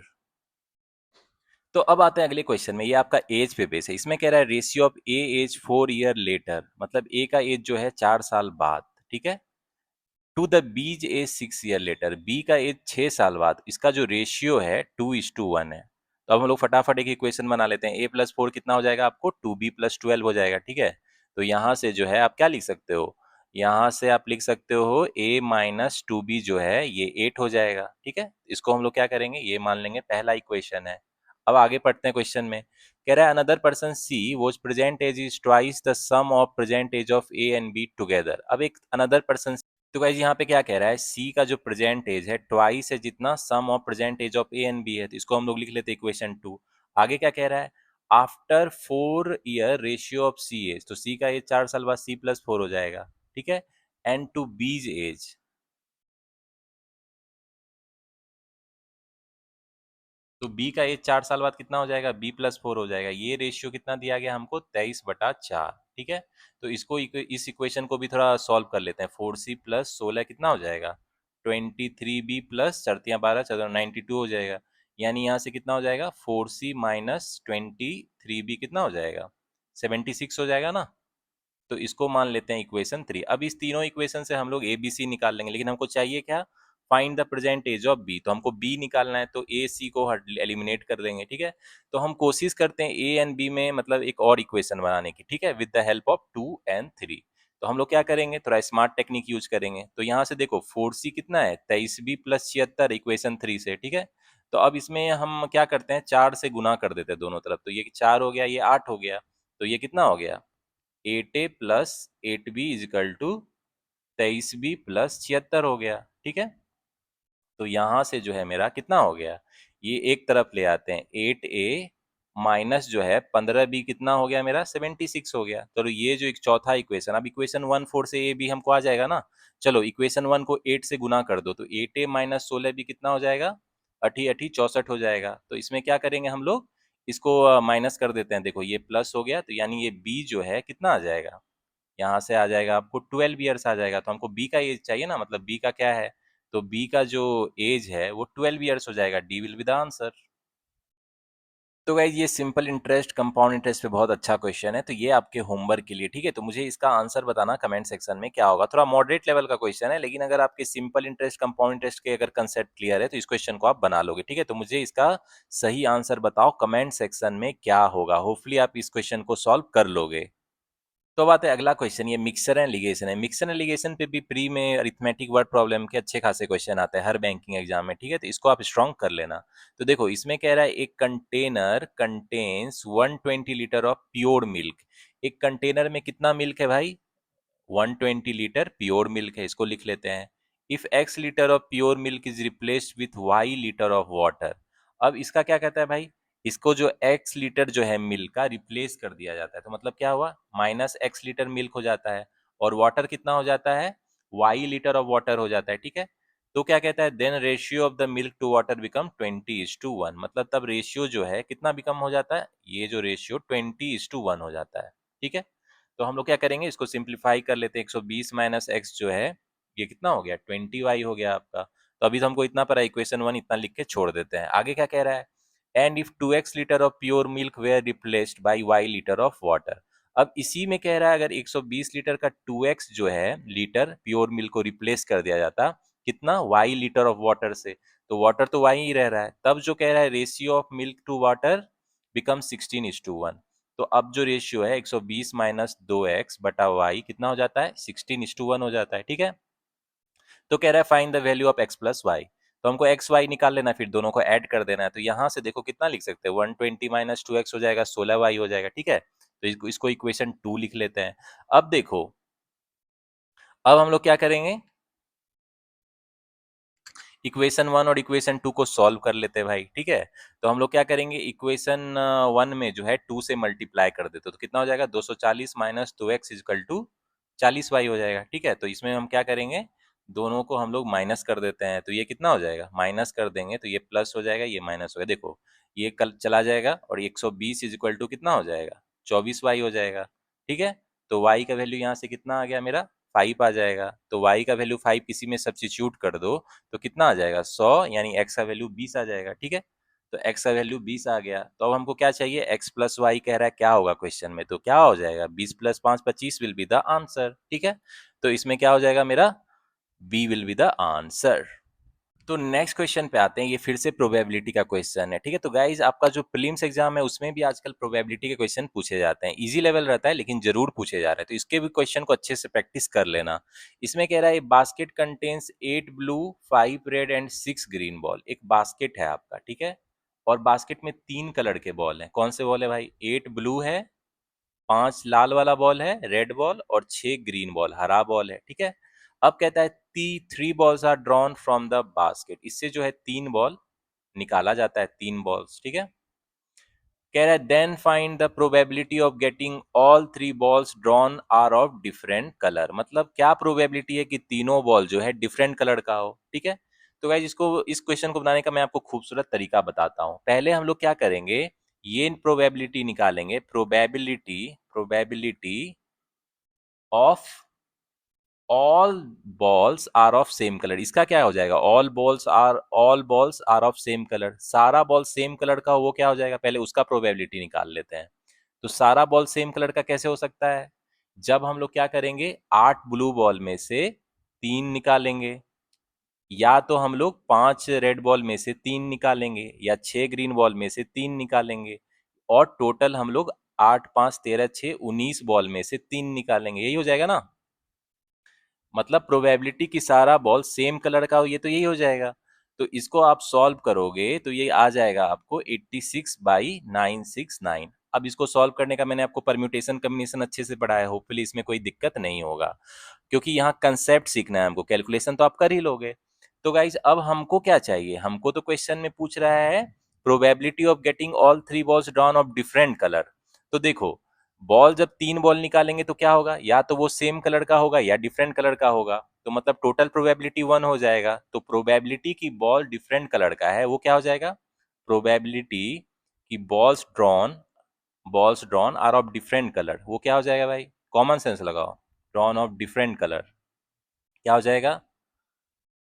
तो अब आते हैं अगले क्वेश्चन में। ये आपका एज पे बेस है। इसमें कह रहा है ratio of A age 4 year later, मतलब ए का एज जो है 4 साल बाद, ठीक है, to the bees as 6 year later, B का एज 6 साल बाद, इसका जो रेशियो है 2:1 है। तो अब हम लोग फटाफट एक इक्वेशन बना लेते हैं। a+4 कितना हो जाएगा आपको, 2b+12 हो जाएगा, ठीक है। तो यहाँ से जो है आप क्या लिख सकते हो, यहाँ से आप लिख सकते हो a-2b जो है ये 8 हो जाएगा, ठीक है। इसको हम लोग क्या करेंगे, ये मान लेंगे पहला इक्वेशन है। अब आगे पढ़ते हैं क्वेश्चन में। कह रहा है another person C was present age is twice the sum of present age of A and B together. अब एक अनदर पर्सन, तो गाइज यहाँ पे क्या कह रहा है, सी का जो प्रेजेंट एज है ट्वाइस है जितना sum of present age of A and B है। तो इसको हम लोग लिख लेते हैं इक्वेशन 2। आगे क्या कह रहा है, after 4 year ratio of C age, तो सी का एज 4 साल बाद c+4 हो जाएगा, ठीक है, एंड टू बीज एज, तो बी का एज 4 साल बाद कितना हो जाएगा, b+4 हो जाएगा। ये रेशियो कितना दिया गया हमको, 23/4, ठीक है। तो इसको इस इक्वेशन को भी थोड़ा सॉल्व कर लेते हैं। 4c+16 कितना हो जाएगा, 23b प्लस 4×3 = 12, 92 हो जाएगा। यानी यहाँ से कितना हो जाएगा, 4c - 23b कितना हो जाएगा, 76 हो जाएगा ना। तो इसको मान लेते हैं इक्वेशन 3। अब इस तीनों इक्वेशन से हम लोग ए बी सी निकाल लेंगे, लेकिन हमको चाहिए क्या, find the present age of B. तो हमको बी निकालना है, तो ए सी को एलिमिनेट कर देंगे, ठीक है। तो हम कोशिश करते हैं ए एंड बी में मतलब एक और इक्वेशन बनाने की, ठीक है, with the help of 2 and 3। तो हम लोग क्या करेंगे, थोड़ा स्मार्ट टेक्निक यूज करेंगे। तो यहाँ से देखो 4c कितना है, 23b+76 इक्वेशन 3 से, ठीक है। तो अब इसमें हम क्या करते हैं, 4 से गुना कर देते हैं दोनों तरफ। तो ये 4 हो गया, ये 8 हो गया। तो ये कितना हो गया, 8a + 8b = 23b + 76 हो गया, ठीक है। तो यहाँ से जो है मेरा कितना हो गया, ये एक तरफ ले आते हैं, 8a माइनस जो है 15b कितना हो गया मेरा, 76 हो गया। तो ये जो एक चौथा इक्वेशन, अब इक्वेशन 1 4 से ए बी हमको आ जाएगा ना। चलो इक्वेशन 1 को 8 से गुना कर दो, तो 8a - 16b कितना हो जाएगा, अठी अठी 64 हो जाएगा। तो इसमें क्या करेंगे हम लोग, इसको माइनस कर देते हैं, देखो ये प्लस हो गया, तो यानी ये बी जो है कितना आ जाएगा, यहाँ से आ जाएगा आपको 12 ईयर्स आ जाएगा। तो हमको बी का एज चाहिए ना, मतलब बी का क्या है, तो बी का जो एज है वो 12 ईयर्स हो जाएगा। D will be the answer. तो गाइज ये सिंपल इंटरेस्ट कंपाउंड इंटरेस्ट पे बहुत अच्छा क्वेश्चन है, तो ये आपके होमवर्क के लिए, ठीक है। तो मुझे इसका आंसर बताना कमेंट सेक्शन में क्या होगा। थोड़ा मॉडरेट लेवल का क्वेश्चन है, लेकिन अगर आपके सिंपल इंटरेस्ट कंपाउंड इंटरेस्ट के अगर कंसेप्ट क्लियर है तो इस क्वेश्चन को आप बना लोगे, ठीक है। तो मुझे इसका सही आंसर बताओ कमेंट सेक्शन में क्या होगा। होपफुली आप इस क्वेश्चन को सॉल्व कर लोगे। तो बात है अगला क्वेश्चन, ये मिक्सर एंड लिगेशन है। मिक्सर एंड लिगेशन पे भी प्री में अरिथमेटिक वर्ड प्रॉब्लम के अच्छे खासे क्वेश्चन आते हैं हर बैंकिंग एग्जाम में, ठीक है। तो इसको आप स्ट्रॉन्ग कर लेना। तो देखो इसमें कह रहा है एक container contains 120 litre of pure milk. एक कंटेनर में कितना मिल्क है भाई, 120 लीटर प्योर मिल्क है, इसको लिख लेते हैं। If x litre of pure milk is replaced with y liter of water. अब इसका क्या कहता है भाई, इसको जो x लीटर जो है मिल्क का रिप्लेस कर दिया जाता है, तो मतलब क्या हुआ, माइनस x लीटर मिल्क हो जाता है, और वाटर कितना हो जाता है, y लीटर ऑफ वाटर हो जाता है, ठीक है। तो क्या कहता है, then ratio of the milk to water become 20:1, मतलब तब रेशियो जो है कितना बिकम हो जाता है, ये जो रेशियो 20:1 हो जाता है, ठीक है। तो हम लोग क्या करेंगे, इसको सिंप्लीफाई कर लेते हैं। 120 माइनस एक्स जो है ये कितना हो गया, 20y हो गया आपका। तो अभी तो हमको इतना पता, इक्वेशन 1 इतना लिख के छोड़ देते हैं। आगे क्या कह रहा है, and if 2x liter of pure milk were replaced by y liter of water. अब इसी में कह रहा है अगर 120 लीटर का 2x जो है लीटर प्योर मिल्क को रिप्लेस कर दिया जाता कितना, y लीटर ऑफ वाटर से, तो वाटर तो y ही रह रहा है, तब जो कह रहा है ratio of milk to water become 16:1। तो अब जो रेशियो है 120 माइनस 2x बटा वाई कितना हो जाता है, 16:1 हो जाता है, ठीक है। तो कह रहा है find the value of x plus y. तो हमको एक्स वाई निकाल लेना है, फिर दोनों को ऐड कर देना है। तो यहाँ से देखो कितना लिख सकते हैं, 120 माइनस 2x हो जाएगा 16y हो जाएगा, ठीक है। तो इसको इक्वेशन 2 लिख लेते हैं। अब देखो, अब हम लोग क्या करेंगे, इक्वेशन 1 और इक्वेशन 2 को सॉल्व कर लेते हैं भाई, ठीक है। तो हम लोग क्या करेंगे, इक्वेशन 1 में जो है 2 से मल्टीप्लाई कर देते, तो कितना हो जाएगा, 240 minus 2x is equal to 40y हो जाएगा, ठीक है। तो इसमें हम क्या करेंगे, दोनों को हम लोग माइनस कर देते हैं, तो ये कितना हो जाएगा, माइनस कर देंगे तो ये प्लस हो जाएगा, ये माइनस हो गया, देखो ये कल चला जाएगा, और 120 इजकल टू कितना हो जाएगा, 24y हो जाएगा, ठीक है। तो y का वैल्यू यहाँ से कितना आ गया मेरा, 5 आ जाएगा। तो y का वैल्यू 5 किसी में सब्स्टिट्यूट कर दो तो कितना आ जाएगा, 100, यानी x का वैल्यू 20 आ जाएगा, ठीक है। तो x का वैल्यू 20 आ गया, तो अब हमको क्या चाहिए, x प्लस वाई कह रहा है क्या होगा क्वेश्चन में, तो क्या हो जाएगा, 20 plus 5 25 will be the answer, ठीक है। तो इसमें क्या हो जाएगा मेरा, b will be the answer. तो नेक्स्ट क्वेश्चन पे आते हैं, ये फिर से प्रोबेबिलिटी का क्वेश्चन है, ठीक है। तो गाइज आपका जो प्रीलिम्स एग्जाम है उसमें भी आजकल प्रोबेबिलिटी के क्वेश्चन पूछे जाते हैं, इजी लेवल रहता है लेकिन जरूर पूछे जा रहे हैं, तो इसके भी क्वेश्चन को अच्छे से प्रैक्टिस कर लेना। इसमें कह रहा है basket contains 8 blue 5 red and 6 green ball. एक बास्केट है आपका, ठीक है, और बास्केट में 3 कलर के बॉल हैं। कौन से बॉल है भाई, 8 ब्लू है, 5 लाल वाला बॉल है रेड बॉल, और 6 ग्रीन बॉल हरा बॉल है, ठीक है। अब कहता है three balls are drawn from the basket, इससे जो है 3 बॉल निकाला जाता है, 3 बॉल्स, ठीक है। कह रहा है then find the probability of getting all 3 balls drawn are of different colour, मतलब क्या प्रोबेबिलिटी है कि तीनों बॉल जो है डिफरेंट कलर का हो, ठीक है। तो गाइस इसको, इस क्वेश्चन को बनाने का मैं आपको खूबसूरत तरीका बताता हूं। पहले हम लोग क्या करेंगे, ये प्रोबेबिलिटी निकालेंगे, probability probability of all balls are of same colour. इसका क्या हो जाएगा, all balls are of same colour, सारा बॉल सेम कलर का हो, वो क्या हो जाएगा, पहले उसका प्रोबेबिलिटी निकाल लेते हैं। तो सारा बॉल सेम कलर का कैसे हो सकता है, जब हम लोग क्या करेंगे, 8 ब्लू बॉल में से 3 निकालेंगे, या तो हम लोग 5 रेड बॉल में से 3 निकालेंगे, या 6 ग्रीन बॉल में से 3 निकालेंगे, और टोटल हम लोग 8 5 13 6 19 बॉल में से 3 निकालेंगे, यही हो जाएगा ना। मतलब प्रोबेबिलिटी कि सारा बॉल सेम कलर का हो, ये तो यही हो जाएगा। तो इसको आप सॉल्व करोगे तो ये आ जाएगा आपको 86/969। अब इसको सॉल्व करने का मैंने आपको परम्यूटेशन कम्बिनेशन अच्छे से पढ़ाया है, होपफुली इसमें कोई दिक्कत नहीं होगा, क्योंकि यहाँ कंसेप्ट सीखना है हमको, कैलकुलेशन तो आप कर ही लोगे। तो गाइज अब हमको क्या चाहिए, हमको तो क्वेश्चन में पूछ रहा है probability of getting all 3 balls drawn of different colour. तो देखो, बॉल जब 3 बॉल निकालेंगे तो क्या होगा, या तो वो सेम कलर का होगा या डिफरेंट कलर का होगा, तो मतलब टोटल प्रोबेबिलिटी 1 हो जाएगा। तो प्रोबेबिलिटी की बॉल डिफरेंट कलर का है वो क्या हो जाएगा, प्रोबेबिलिटी कि balls drawn are of different colour, वो क्या हो जाएगा भाई? कॉमन सेंस लगाओ, ड्रॉन ऑफ डिफरेंट कलर क्या हो जाएगा?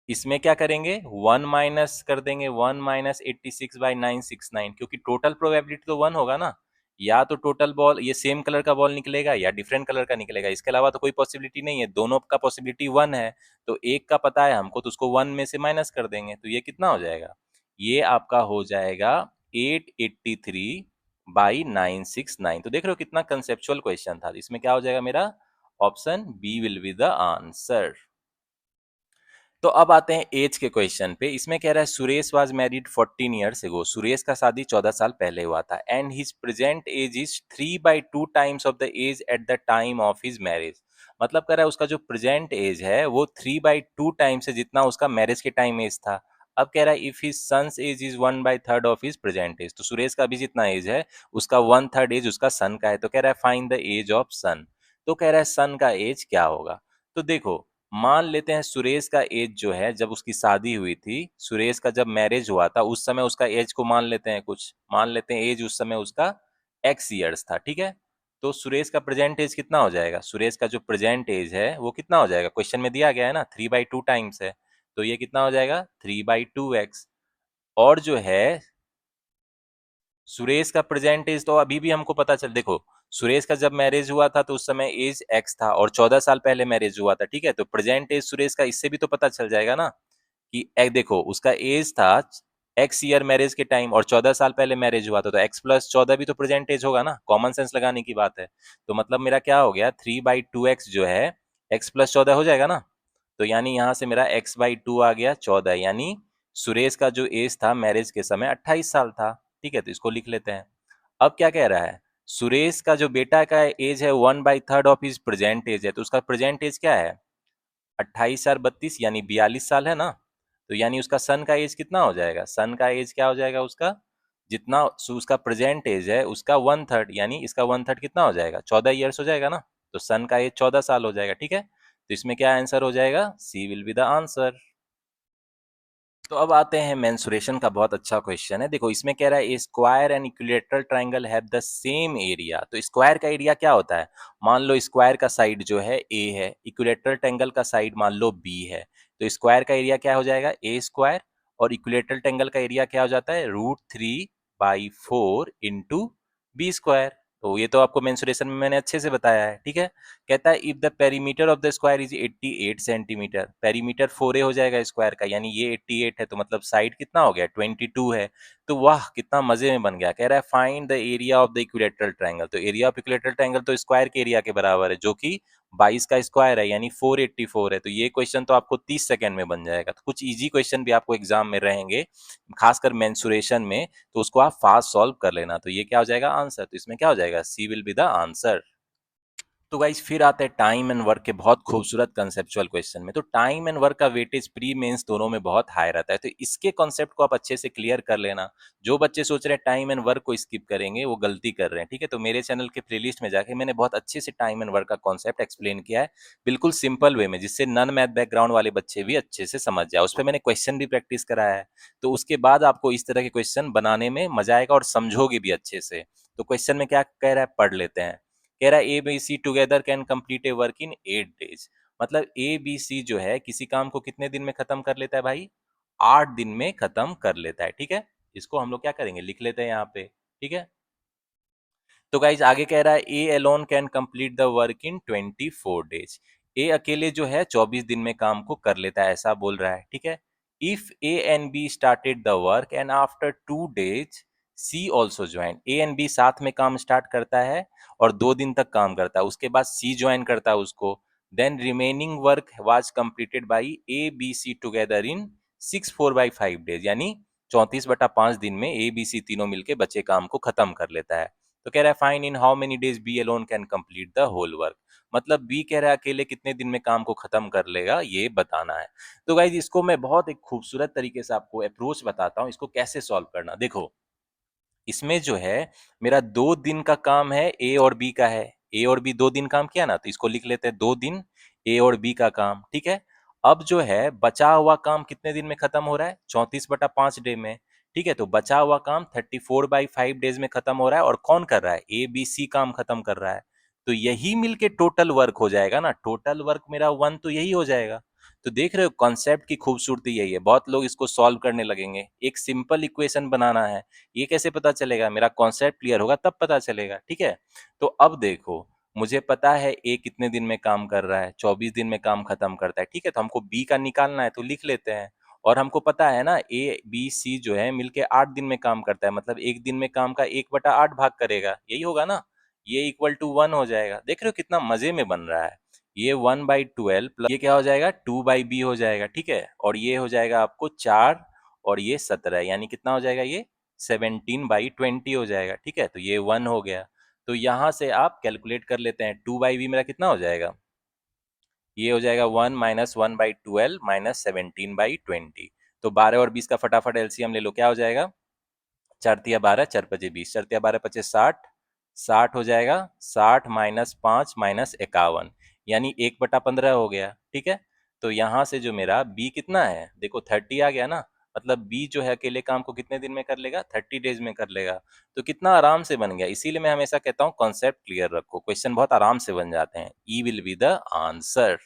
इसमें क्या करेंगे, 1 माइनस कर देंगे, 1 माइनस 86/969, क्योंकि टोटल प्रोबेबिलिटी तो 1 होगा ना। या तो टोटल बॉल ये सेम कलर का बॉल निकलेगा या डिफरेंट कलर का निकलेगा, इसके अलावा तो कोई पॉसिबिलिटी नहीं है, दोनों का पॉसिबिलिटी 1 है। तो एक का पता है हमको, तो उसको 1 में से माइनस कर देंगे, तो ये कितना हो जाएगा? ये आपका हो जाएगा 883/969। तो देख रहे हो कितना कंसेप्चुअल क्वेश्चन था। इसमें क्या हो जाएगा मेरा? Option B will be the answer. तो अब आते हैं एज के क्वेश्चन पे। इसमें कह रहा है Suresh was married 14 years ago. Suresh का शादी 14 साल पहले हुआ था and his present age is 3/2 times of the age at the time of his marriage. मतलब कह रहा है उसका जो प्रेजेंट एज है वो 3/2 टाइम्स है जितना उसका मैरिज के टाइम एज था। अब कह रहा है if his son's age is 1/3 of his present age, तो सुरेश का भी जितना एज है उसका 1/3 एज उसका सन का है। तो कह रहा है फाइंड द एज ऑफ सन। तो कह रहा है सन का एज क्या होगा? तो देखो, मान लेते हैं सुरेश का एज जो है जब उसकी शादी हुई थी, सुरेश का जब मैरिज हुआ था उस समय उसका एज को मान लेते हैं, कुछ मान लेते हैं एज उस समय उसका एक्स ईयर्स था, ठीक है। तो सुरेश का प्रेजेंट एज कितना हो जाएगा? सुरेश का जो प्रेजेंट एज है वो कितना हो जाएगा? क्वेश्चन में दिया गया है ना, 3/2 टाइम्स है, तो ये कितना हो जाएगा? 3/2x। और जो है सुरेश का प्रेजेंट एज तो अभी भी हमको पता चल, देखो सुरेश का जब मैरिज हुआ था तो उस समय एज एक्स था और 14 साल पहले मैरिज हुआ था, ठीक है। तो प्रेजेंट एज सुरेश का इससे भी तो पता चल जाएगा ना कि देखो उसका एज था एक्स ईयर मैरिज के टाइम और 14 साल पहले मैरिज हुआ था, तो एक्स प्लस 14 भी तो प्रेजेंट एज होगा ना, कॉमन सेंस लगाने की बात है। तो मतलब मेरा क्या हो गया, 3/2x जो है एक्स प्लस 14 हो जाएगा ना। तो यानी यहाँ से मेरा x/2 आ गया 14, यानी सुरेश का जो एज था मैरिज के समय 28 साल था, ठीक है। तो इसको लिख लेते हैं। अब क्या कह रहा है, सुरेश का जो बेटा का एज है 1/3 ऑफ हिज प्रेजेंट एज है, तो उसका प्रेजेंट एज क्या है? 28 और 32 यानी 42 साल है ना। तो यानी उसका सन का एज कितना हो जाएगा? सन का एज क्या हो जाएगा उसका? जितना उसका प्रेजेंट एज है उसका 1/3, यानी इसका 1/3 कितना हो जाएगा? 14 ईयर्स हो जाएगा ना। तो सन का एज 14 साल हो जाएगा, ठीक है। तो इसमें क्या आंसर हो जाएगा? सी विल बी द आंसर। तो अब आते हैं मेंसुरेशन का, बहुत अच्छा क्वेश्चन है। देखो इसमें कह रहा है square and equilateral triangle have the same area. तो स्क्वायर का एरिया क्या होता है? मान लो स्क्वायर का साइड जो है ए है, इक्विलेटरल ट्रायंगल का साइड मान लो बी है, तो स्क्वायर का एरिया क्या हो जाएगा? ए स्क्वायर। और इक्विलेटरल ट्रायंगल का एरिया क्या हो जाता है? √3/4 इंटू बी स्क्वायर। तो ये तो आपको मेंसुरेशन में मैंने अच्छे से बताया है, ठीक है। कहता है if the perimeter of the square is 88 centimetre, perimeter 4a हो जाएगा स्क्वायर का, यानी ये 88 है, तो मतलब साइड कितना हो गया? 22 है। तो वाह कितना मजे में बन गया। कह रहा है find the area of the equilateral triangle. तो एरिया ऑफ इक्विलेटरल ट्रायंगल तो स्क्वायर के एरिया के बराबर है, जो कि 22 का स्क्वायर है, यानी 484 है। तो ये क्वेश्चन तो आपको 30 सेकंड में बन जाएगा। तो कुछ इजी क्वेश्चन भी आपको एग्जाम में रहेंगे, खासकर मेंसुरेशन में, तो उसको आप फास्ट सॉल्व कर लेना। तो ये क्या हो जाएगा? आंसर। तो इसमें क्या हो जाएगा? सी विल बी द आंसर। तो गाइस फिर आते हैं टाइम एंड वर्क के बहुत खूबसूरत कंसेप्चुअल क्वेश्चन में। तो टाइम एंड वर्क का वेटेज प्री मेंस दोनों में बहुत हाई रहता है, तो इसके कॉन्सेप्ट को आप अच्छे से क्लियर कर लेना। जो बच्चे सोच रहे हैं टाइम एंड वर्क को स्किप करेंगे वो गलती कर रहे हैं, ठीक है। तो मेरे चैनल के प्लेलिस्ट में जाके मैंने बहुत अच्छे से टाइम एंड वर्क का कॉन्सेप्ट एक्सप्लेन किया है, बिल्कुल सिंपल वे में, जिससे नॉन मैथ बैकग्राउंड वाले बच्चे भी अच्छे से समझ जाए। उस पर मैंने क्वेश्चन भी प्रैक्टिस कराया है, तो उसके बाद आपको इस तरह के क्वेश्चन बनाने में मजा आएगा और समझोगे भी अच्छे से। तो क्वेश्चन में क्या कह रहा है, पढ़ लेते हैं। कह रहा है A B C together can complete a work in 8 days. मतलब ए बी सी जो है किसी काम को कितने दिन में खत्म कर लेता है भाई? 8 दिन में खत्म कर लेता है, ठीक है। इसको हम लोग क्या करेंगे, लिख लेते हैं यहाँ पे, ठीक है। तो गाइज आगे कह रहा है A alone can complete the work in 24 days. A अकेले जो है 24 दिन में काम को कर लेता है, ऐसा बोल रहा है, ठीक है। If A and B started the work and after 2 days C also join, A and B साथ में काम स्टार्ट करता है और 2 दिन तक काम करता है, उसके बाद सी ज्वाइन करता है उसको। Then remaining work was completed by A B C together in 64/5 days, यानी 34/5 दिन में ए बी सी तीनों मिलके बचे काम को खत्म कर लेता है। तो कह रहा है find in how many days B alone can complete the whole work. मतलब बी कह रहा है अकेले कितने दिन में काम को खत्म कर लेगा, ये बताना है। तो गाइज इसको मैं बहुत एक खूबसूरत तरीके से आपको अप्रोच बताता हूँ, इसको कैसे सॉल्व करना। देखो इसमें जो है मेरा 2 दिन का काम है, ए और बी का है, ए और बी 2 दिन काम किया ना, तो इसको लिख लेते हैं 2 दिन ए और बी का काम, ठीक है। अब जो है बचा हुआ काम कितने दिन में खत्म हो रहा है? 34/5 डे में। ठीक है, तो बचा हुआ काम 34/5 डेज में खत्म हो रहा है, और कौन कर रहा है? ए बी सी काम खत्म कर रहा है। तो यही मिलके टोटल वर्क हो जाएगा ना, टोटल वर्क मेरा 1 तो यही हो जाएगा। तो देख रहे हो कॉन्सेप्ट की खूबसूरती यही है। बहुत लोग इसको सॉल्व करने लगेंगे, एक सिंपल इक्वेशन बनाना है, ये कैसे पता चलेगा? मेरा कॉन्सेप्ट क्लियर होगा तब पता चलेगा, ठीक है। तो अब देखो, मुझे पता है ए कितने दिन में काम कर रहा है, 24 दिन में काम खत्म करता है, ठीक है। तो हमको बी का निकालना है, तो लिख लेते हैं। और हमको पता है ना, ए बी सी जो है मिलके 8 दिन में काम करता है, मतलब एक दिन में काम का 1/8 भाग करेगा, यही होगा ना। ये इक्वल टू 1 हो जाएगा। देख रहे हो कितना मजे में बन रहा है। ये 1/12 प्लस ये क्या हो जाएगा, 2/b हो जाएगा, ठीक है। और ये हो जाएगा आपको 4, और ये 17, यानी कितना हो जाएगा, ये 17/20 हो जाएगा, ठीक है। तो ये 1 हो गया। तो यहाँ से आप कैलकुलेट कर लेते हैं, 2/b मेरा कितना हो जाएगा, ये हो जाएगा 1 - 1/12 माइनस 17/20। तो 12 और 20 का फटाफट एलसीएम ले लो, क्या हो जाएगा? 4 × 12 4 × 5 20, 4 × 12 = 60, 60 हो जाएगा। 60 - 5 - 51, यानी 1/15 हो गया, ठीक है। तो यहाँ से जो मेरा बी कितना है, देखो 30 आ गया ना। मतलब बी जो है अकेले काम को कितने दिन में कर लेगा, 30 डेज में कर लेगा। तो कितना आराम से बन गया। इसीलिए मैं हमेशा कहता हूँ कॉन्सेप्ट क्लियर रखो, क्वेश्चन बहुत आराम से बन जाते हैं। ई विल बी द आंसर।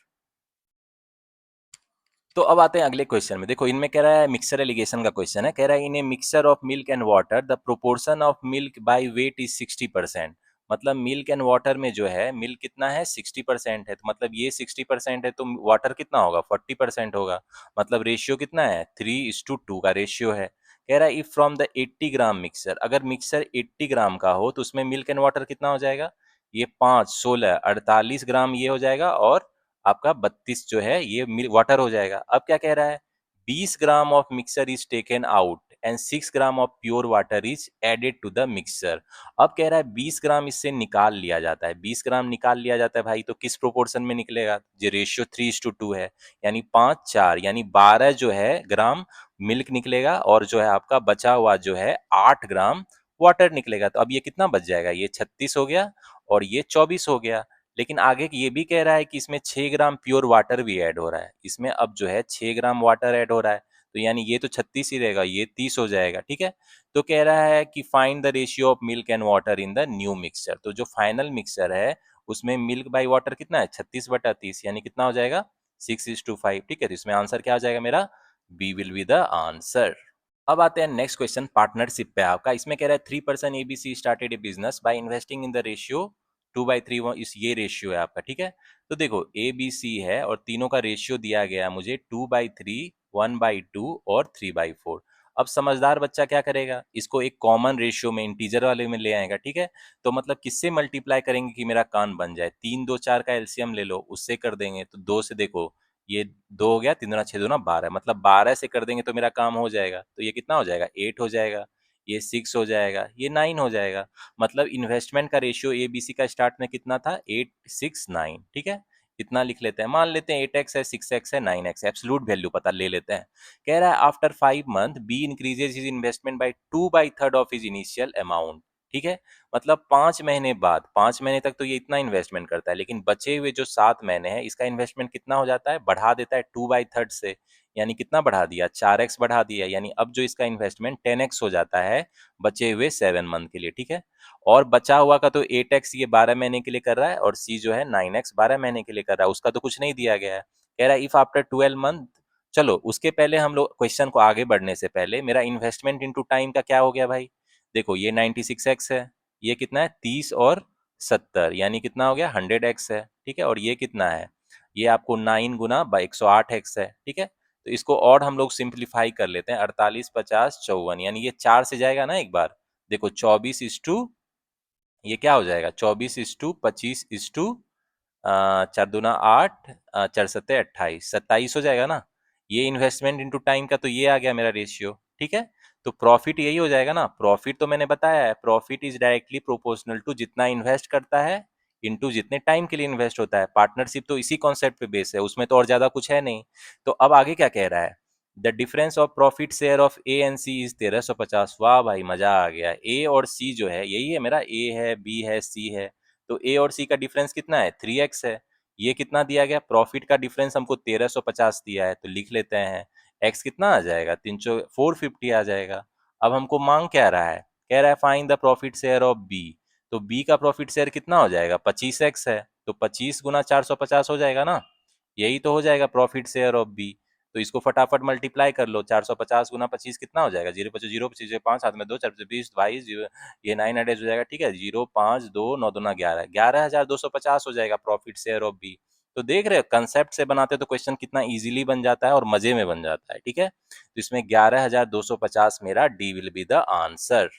तो अब आते हैं अगले क्वेश्चन में। देखो इनमें कह रहा है, मिक्सचर एलिगेशन का क्वेश्चन है। कह रहा है in a mixture of milk and water the proportion of milk by weight is 60%। मतलब मिल्क एंड वाटर में जो है, मिल्क कितना है, 60% है। तो मतलब ये 60% है, तो वाटर कितना होगा, 40% होगा। मतलब रेशियो कितना है, 3:2 का रेशियो है। कह रहा है if from the 80 gram mixture, अगर मिक्सचर 80 ग्राम का हो तो उसमें मिल्क एंड वाटर कितना हो जाएगा, ये 5 16 48 ग्राम ये हो जाएगा, और आपका 32 जो है ये वाटर हो जाएगा। अब क्या कह रहा है, 20 gram of mixer is taken out and 6 gram of pure water is added to the mixer. अब कह रहा है 20 ग्राम इससे निकाल लिया जाता है। 20 ग्राम निकाल लिया जाता है भाई, तो किस प्रोपोर्शन में निकलेगा, जो रेशियो 3:2 है, यानी 5 4, यानी 12 जो है ग्राम मिल्क निकलेगा, और जो है आपका बचा हुआ जो है 8 ग्राम वाटर निकलेगा। तो अब ये कितना बच जाएगा, ये 36 हो गया, और ये 24 हो गया। लेकिन आगे ये भी कह रहा है कि इसमें 6 ग्राम प्योर वाटर भी ऐड हो रहा है। इसमें अब जो है 6 ग्राम वाटर ऐड हो रहा है, तो यानी ये तो 36 ही रहेगा, ये 30 हो जाएगा, ठीक है। तो कह रहा है कि find the ratio of milk and water in the new mixture. तो जो फाइनल मिक्सचर है उसमें मिल्क बाई वाटर कितना है, 36/30, यानी कितना हो जाएगा, 6:5, ठीक है। तो इसमें आंसर क्या हो जाएगा मेरा, B will be the answer. अब आते हैं नेक्स्ट क्वेश्चन, पार्टनरशिप पे आपका। इसमें कह रहा है 3 person ABC started a business by investing in the ratio 2/3। इस ये रेशियो है आपका, ठीक है। तो देखो ए बी सी है, और तीनों का रेशियो दिया गया मुझे 2/3, 1/2 और 3/4। अब समझदार बच्चा क्या करेगा, इसको एक कॉमन रेशियो में इंटीजर वाले में ले आएगा, ठीक है। तो मतलब किससे मल्टीप्लाई करेंगे कि मेरा कान बन जाए, 3 2 4 का एलसीएम ले लो, उससे कर देंगे। तो 2 से देखो, ये 2 हो गया, 3 दूना 6 दूना 12, मतलब 12 से कर देंगे तो मेरा काम हो जाएगा। तो ये कितना हो जाएगा, 8 हो जाएगा, ये 6 हो जाएगा, ये 9 हो जाएगा। मतलब इन्वेस्टमेंट का रेशियो एबीसी का स्टार्ट में कितना था, 8 6 9, ठीक है। इतना लिख लेते हैं, मान लेते हैं 8x है, 6x है, 9x, एब्सोल्यूट वैल्यू पता ले लेते हैं। कह रहा है after 5 month B increases his investment by 2/3 of his initial amount, ठीक है। मतलब 5 महीने बाद, 5 महीने तक तो ये इतना इन्वेस्टमेंट करता है, लेकिन बचे हुए जो 7 महीने हैं इसका इन्वेस्टमेंट कितना हो जाता है, बढ़ा देता है 2/3 से। यानी कितना बढ़ा दिया, 4x बढ़ा दिया, यानी अब जो इसका इन्वेस्टमेंट 10x हो जाता है बचे हुए 7 मंथ के लिए, ठीक है। और बचा हुआ का तो 8x ये 12 महीने के लिए कर रहा है, और सी जो है 9x 12 महीने के लिए कर रहा है, उसका तो कुछ नहीं दिया गया है। कह रहा है इफ आफ्टर 12 मंथ, चलो उसके पहले हम लोग क्वेश्चन को आगे बढ़ने से पहले मेरा इन्वेस्टमेंट इनटू टाइम का क्या हो गया भाई। देखो ये 96x है, ये कितना है 30 और 70, यानी कितना हो गया 100x है, ठीक है। और ये कितना है, ये आपको 9 × 108x है, ठीक है। तो इसको और हम लोग सिंप्लीफाई कर लेते हैं, 48 50 54, यानी ये 4 से जाएगा ना एक बार। देखो 24:, ये क्या हो जाएगा, 24:25, 4 दूना 8, 4 सत्ते 28, 27 हो जाएगा ना। ये इन्वेस्टमेंट इनटू टाइम का तो ये आ गया मेरा रेशियो, ठीक है। तो प्रॉफिट यही हो जाएगा ना। प्रॉफिट तो मैंने बताया है, profit is directly proportional to जितना इन्वेस्ट करता है इनटू जितने टाइम के लिए इन्वेस्ट होता है। पार्टनरशिप तो इसी कॉन्सेप्ट पे बेस है, उसमें तो और ज्यादा कुछ है नहीं। तो अब आगे क्या कह रहा है, the difference of profit share of A and C is 1350। वाह भाई मजा आ गया। ए और सी जो है, यही है मेरा, ए है, बी है, सी है। तो ए और सी का डिफरेंस कितना है, 3x है। ये कितना दिया गया, प्रॉफिट का डिफरेंस हमको 1350 दिया है, तो लिख लेते हैं। एक्स कितना आ जाएगा, 450 आ जाएगा। अब हमको मांग क्या रहा है, कह रहा है find the profit share of B. तो बी का प्रॉफिट शेयर कितना हो जाएगा, 25x है, तो 25 गुना 450 हो जाएगा ना, यही तो हो जाएगा प्रॉफिट शेयर ऑफ बी। तो इसको फटाफट मल्टीप्लाई कर लो, 450 गुना 25 कितना हो जाएगा, जीरो पच्चीस जीरो, पच्चीस पाँच, हाथ में दो, चार पच्चीस 20, 22, ये 9 अटैच हो जाएगा, ठीक है, 0 5 2 9 दूना 11, 11,250 हो जाएगा प्रॉफिट शेयर ऑफ बी। तो देख रहे हो कंसेप्ट से बनाते तो क्वेश्चन कितना इजीली बन जाता है और मजे में बन जाता है, ठीक है। तो इसमें 11,250 मेरा D will be the answer.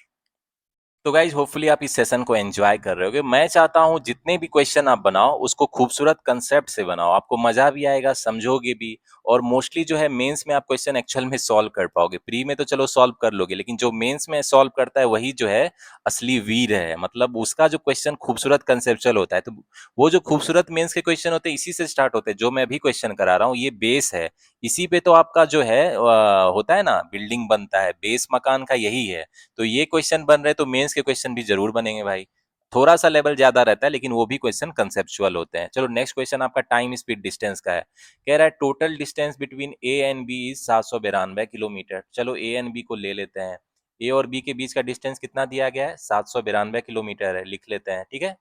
तो गाइज होपफुली आप इस सेशन को एंजॉय कर रहे होगे। मैं चाहता हूं जितने भी क्वेश्चन आप बनाओ उसको खूबसूरत कंसेप्ट से बनाओ, आपको मजा भी आएगा, समझोगे भी, और मोस्टली जो है मेंस में आप क्वेश्चन एक्चुअल में सॉल्व कर पाओगे। प्री में तो चलो सॉल्व कर लोगे, लेकिन जो मेंस में सॉल्व करता है वही जो है असली वीर है, मतलब उसका जो क्वेश्चन खूबसूरत कंसेप्चुअल होता है। तो वो जो खूबसूरत मेंस के क्वेश्चन होते हैं इसी से स्टार्ट होते हैं, जो मैं अभी क्वेश्चन करा रहा हूँ ये बेस है। इसी पे तो आपका जो है होता है ना, बिल्डिंग बनता है, बेस मकान का यही है। तो ये क्वेश्चन बन रहे तो मेंस के क्वेश्चन भी जरूर बनेंगे भाई। थोड़ा सा लेवल ज्यादा रहता है लेकिन वो भी क्वेश्चन कंसेप्चुअल होते हैं। चलो नेक्स्ट क्वेश्चन आपका टाइम स्पीड डिस्टेंस का है। कह रहा है total distance between A and B is 792 kilometre. चलो ए एंड बी को ले लेते हैं। ए और बी के बीच का डिस्टेंस कितना दिया गया है, 792 किलोमीटर है, लिख लेते हैं, ठीक है।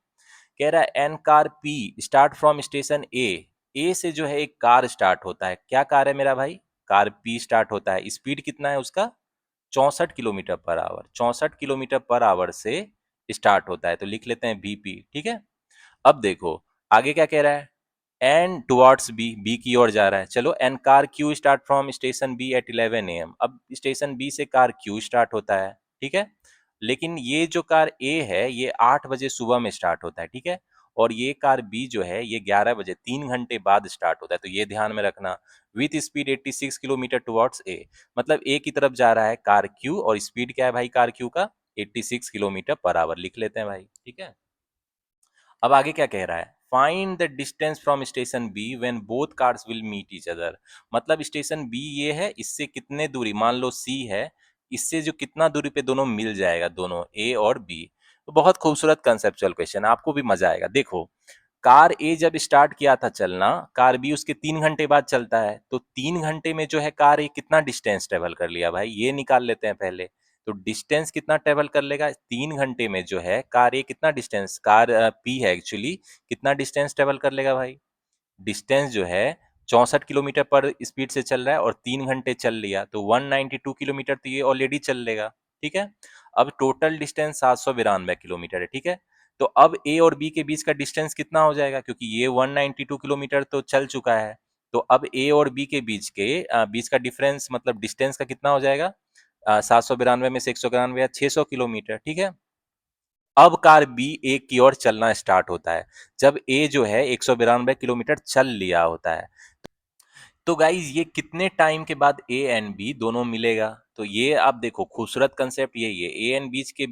कह रहा है an car P start from station A से जो है एक कार स्टार्ट होता है, क्या कार है मेरा भाई, कार पी स्टार्ट होता है, स्पीड कितना है उसका, 64 kilometre per hour, 64 kilometre per hour से स्टार्ट होता है, तो लिख लेते हैं बीपी, ठीक है। अब देखो आगे क्या कह रहा है, एन टुवर्ड्स बी, बी की ओर जा रहा है। चलो an car Q start from station B at 11 AM। अब स्टेशन बी से कार क्यू स्टार्ट होता है, ठीक है, लेकिन ये जो कार ए है ये 8 बजे सुबह में स्टार्ट होता है, ठीक है, और ये कार बी जो है ये 11 बजे, 3 घंटे बाद स्टार्ट होता है, तो ये ध्यान में रखना। With speed 86 kilometre towards a, मतलब ए की तरफ जा रहा है कार क्यू, और स्पीड क्या है भाई कार क्यू का, 86 किलोमीटर पर आवर, लिख लेते हैं भाई, ठीक है। अब आगे क्या कह रहा है, find the distance from station B when both cars will meet each other. मतलब स्टेशन बी ये है, इससे कितने दूरी, मान लो सी है, इससे जो कितना दूरी पे दोनों मिल जाएगा, दोनों ए और बी। तो बहुत खूबसूरत कंसेप्चुअल क्वेश्चन, आपको भी मजा आएगा। देखो कार ए जब स्टार्ट किया था चलना, कार बी उसके 3 घंटे बाद चलता है, तो 3 घंटे में जो है कार ए कितना डिस्टेंस ट्रेवल कर लिया भाई, ये निकाल लेते हैं पहले। तो डिस्टेंस कितना ट्रेवल कर लेगा 3 घंटे में, जो है कार ए कितना डिस्टेंस, कार पी है एक्चुअली, कितना डिस्टेंस ट्रेवल कर लेगा भाई, डिस्टेंस जो है 64 किलोमीटर पर स्पीड से चल रहा है और 3 घंटे चल लिया, तो 192 किलोमीटर तो ये ऑलरेडी चल लेगा, ठीक है। अब टोटल डिस्टेंस 792 किलोमीटर है, ठीक है। तो अब ए और बी के बीच का डिस्टेंस कितना हो जाएगा, क्योंकि ये 192 किलोमीटर तो चल चुका है, तो अब ए और बी के बीच के बीच का डिफरेंस मतलब डिस्टेंस का कितना हो जाएगा, 792 में से 191 या 600 किलोमीटर, ठीक है। अब कार बी ए की ओर चलना स्टार्ट होता है, जब ए जो है 192 किलोमीटर चल लिया होता है। तो गाइज ये कितने टाइम के बाद ए एंड बी दोनों मिलेगा, तो ये आप देखो खूबसूरत कंसेप्ट यही है, ए एंड बीच के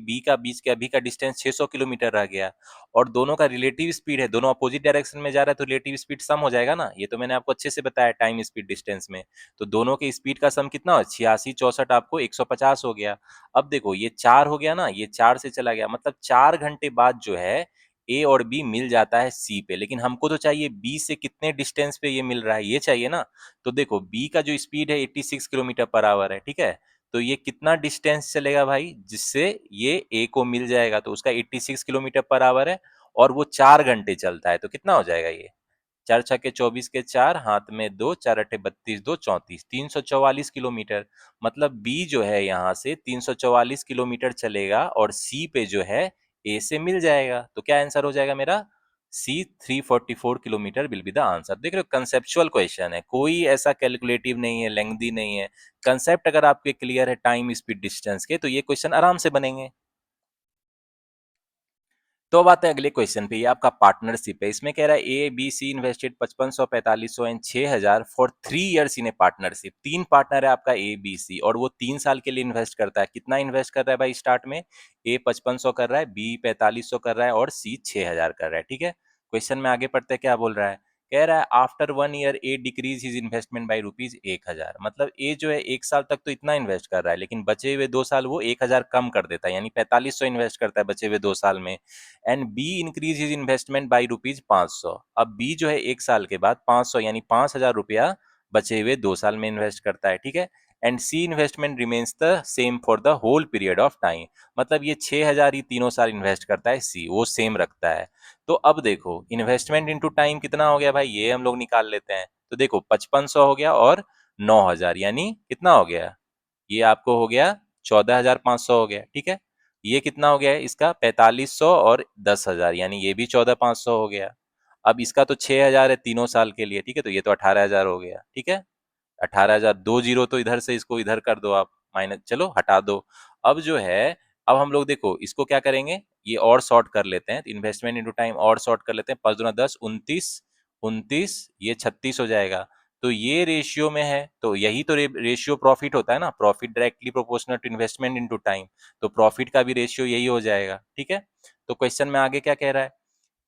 अभी का डिस्टेंस 600 किलोमीटर रह गया, और दोनों का रिलेटिव स्पीड है, दोनों अपोजिट डायरेक्शन में जा रहा है, तो रिलेटिव स्पीड सम हो जाएगा ना, ये तो मैंने आपको अच्छे से बताया टाइम स्पीड डिस्टेंस में। तो दोनों के स्पीड का सम कितना हो, 86 64 आपको 150 हो गया। अब देखो ये 4 हो गया ना, ये 4 से चला गया, मतलब 4 घंटे बाद जो है ए और बी मिल जाता है सी पे, लेकिन हमको तो चाहिए बी से कितने डिस्टेंस पे ये मिल रहा है, ये चाहिए ना। तो देखो बी का जो स्पीड है 86 किलोमीटर पर आवर है, ठीक है, तो ये कितना डिस्टेंस चलेगा भाई जिससे ये ए को मिल जाएगा, तो उसका 86 किलोमीटर पर आवर है, और वो 4 घंटे चलता है, तो कितना हो जाएगा ये, 4 छक्के 24 के 4, हाथ में 2, 4 8 32, 2 34, 344 किलोमीटर। मतलब बी जो है यहाँ से 344 किलोमीटर चलेगा और सी पे जो है ए से मिल जाएगा, तो क्या आंसर हो जाएगा मेरा, सी 344 kilometre will be the answer. देख रहे हो कंसेप्चुअल क्वेश्चन है, कोई ऐसा कैलकुलेटिव नहीं है, लेंथी नहीं है। कंसेप्ट अगर आपके क्लियर है टाइम स्पीड डिस्टेंस के, तो ये क्वेश्चन आराम से बनेंगे। तो अब आते हैं अगले क्वेश्चन पे, ये आपका पार्टनरशिप है। इसमें कह रहा है A B C invested 5500 4500 and 6000 for 3 years in a partnership. तीन पार्टनर है आपका ए बी सी, और वो 3 साल के लिए इन्वेस्ट करता है। कितना इन्वेस्ट कर रहा है भाई स्टार्ट में, ए 5500 कर रहा है, बी 4500 कर रहा है, और सी 6000 कर रहा है, ठीक है। क्वेश्चन में आगे पढ़ते हैं क्या बोल रहा है, कह रहा है after 1 year A decrease his investment by ₹1000। मतलब ए जो है 1 साल तक तो इतना इन्वेस्ट कर रहा है, लेकिन बचे हुए 2 साल वो 1000 कम कर देता है, यानी 4500 इन्वेस्ट करता है बचे हुए 2 साल में। And be increase his investment by ₹500। अब बी जो है 1 साल के बाद 500 यानी 5000 रुपया बचे हुए 2 साल में इन्वेस्ट करता है, ठीक है। And C investment remains the same for the whole period of time. मतलब ये 6,000 ही तीनों साल इन्वेस्ट करता है, सी वो सेम रखता है। तो अब देखो इन्वेस्टमेंट इंटू टाइम कितना हो गया भाई, ये हम लोग निकाल लेते हैं। तो देखो 5500 हो गया और 9000 यानी कितना हो गया, ये आपको हो गया 14,500 हो गया, ठीक है। ये कितना हो गया है इसका 4500 और 10,000 यानी ये भी 14,500 हो गया। अब इसका तो 6,000 है तीनों साल के लिए, ठीक है, तो ये तो 18,000 हो गया, ठीक है। 18,000 दो जीरो तो इधर से इसको इधर कर दो आप, माइनस चलो हटा दो। अब जो है, अब हम लोग देखो इसको क्या करेंगे, ये और शॉर्ट कर लेते हैं, इन्वेस्टमेंट इंटू टाइम और शॉर्ट कर लेते हैं। 5 दूना 10, 29, 29 ये 36 हो जाएगा। तो ये रेशियो में है, तो यही तो रेशियो प्रॉफिट होता है ना, profit directly proportional to investment into time. तो प्रॉफिट का भी रेशियो यही हो जाएगा, ठीक है। तो क्वेश्चन में आगे क्या कह रहा है,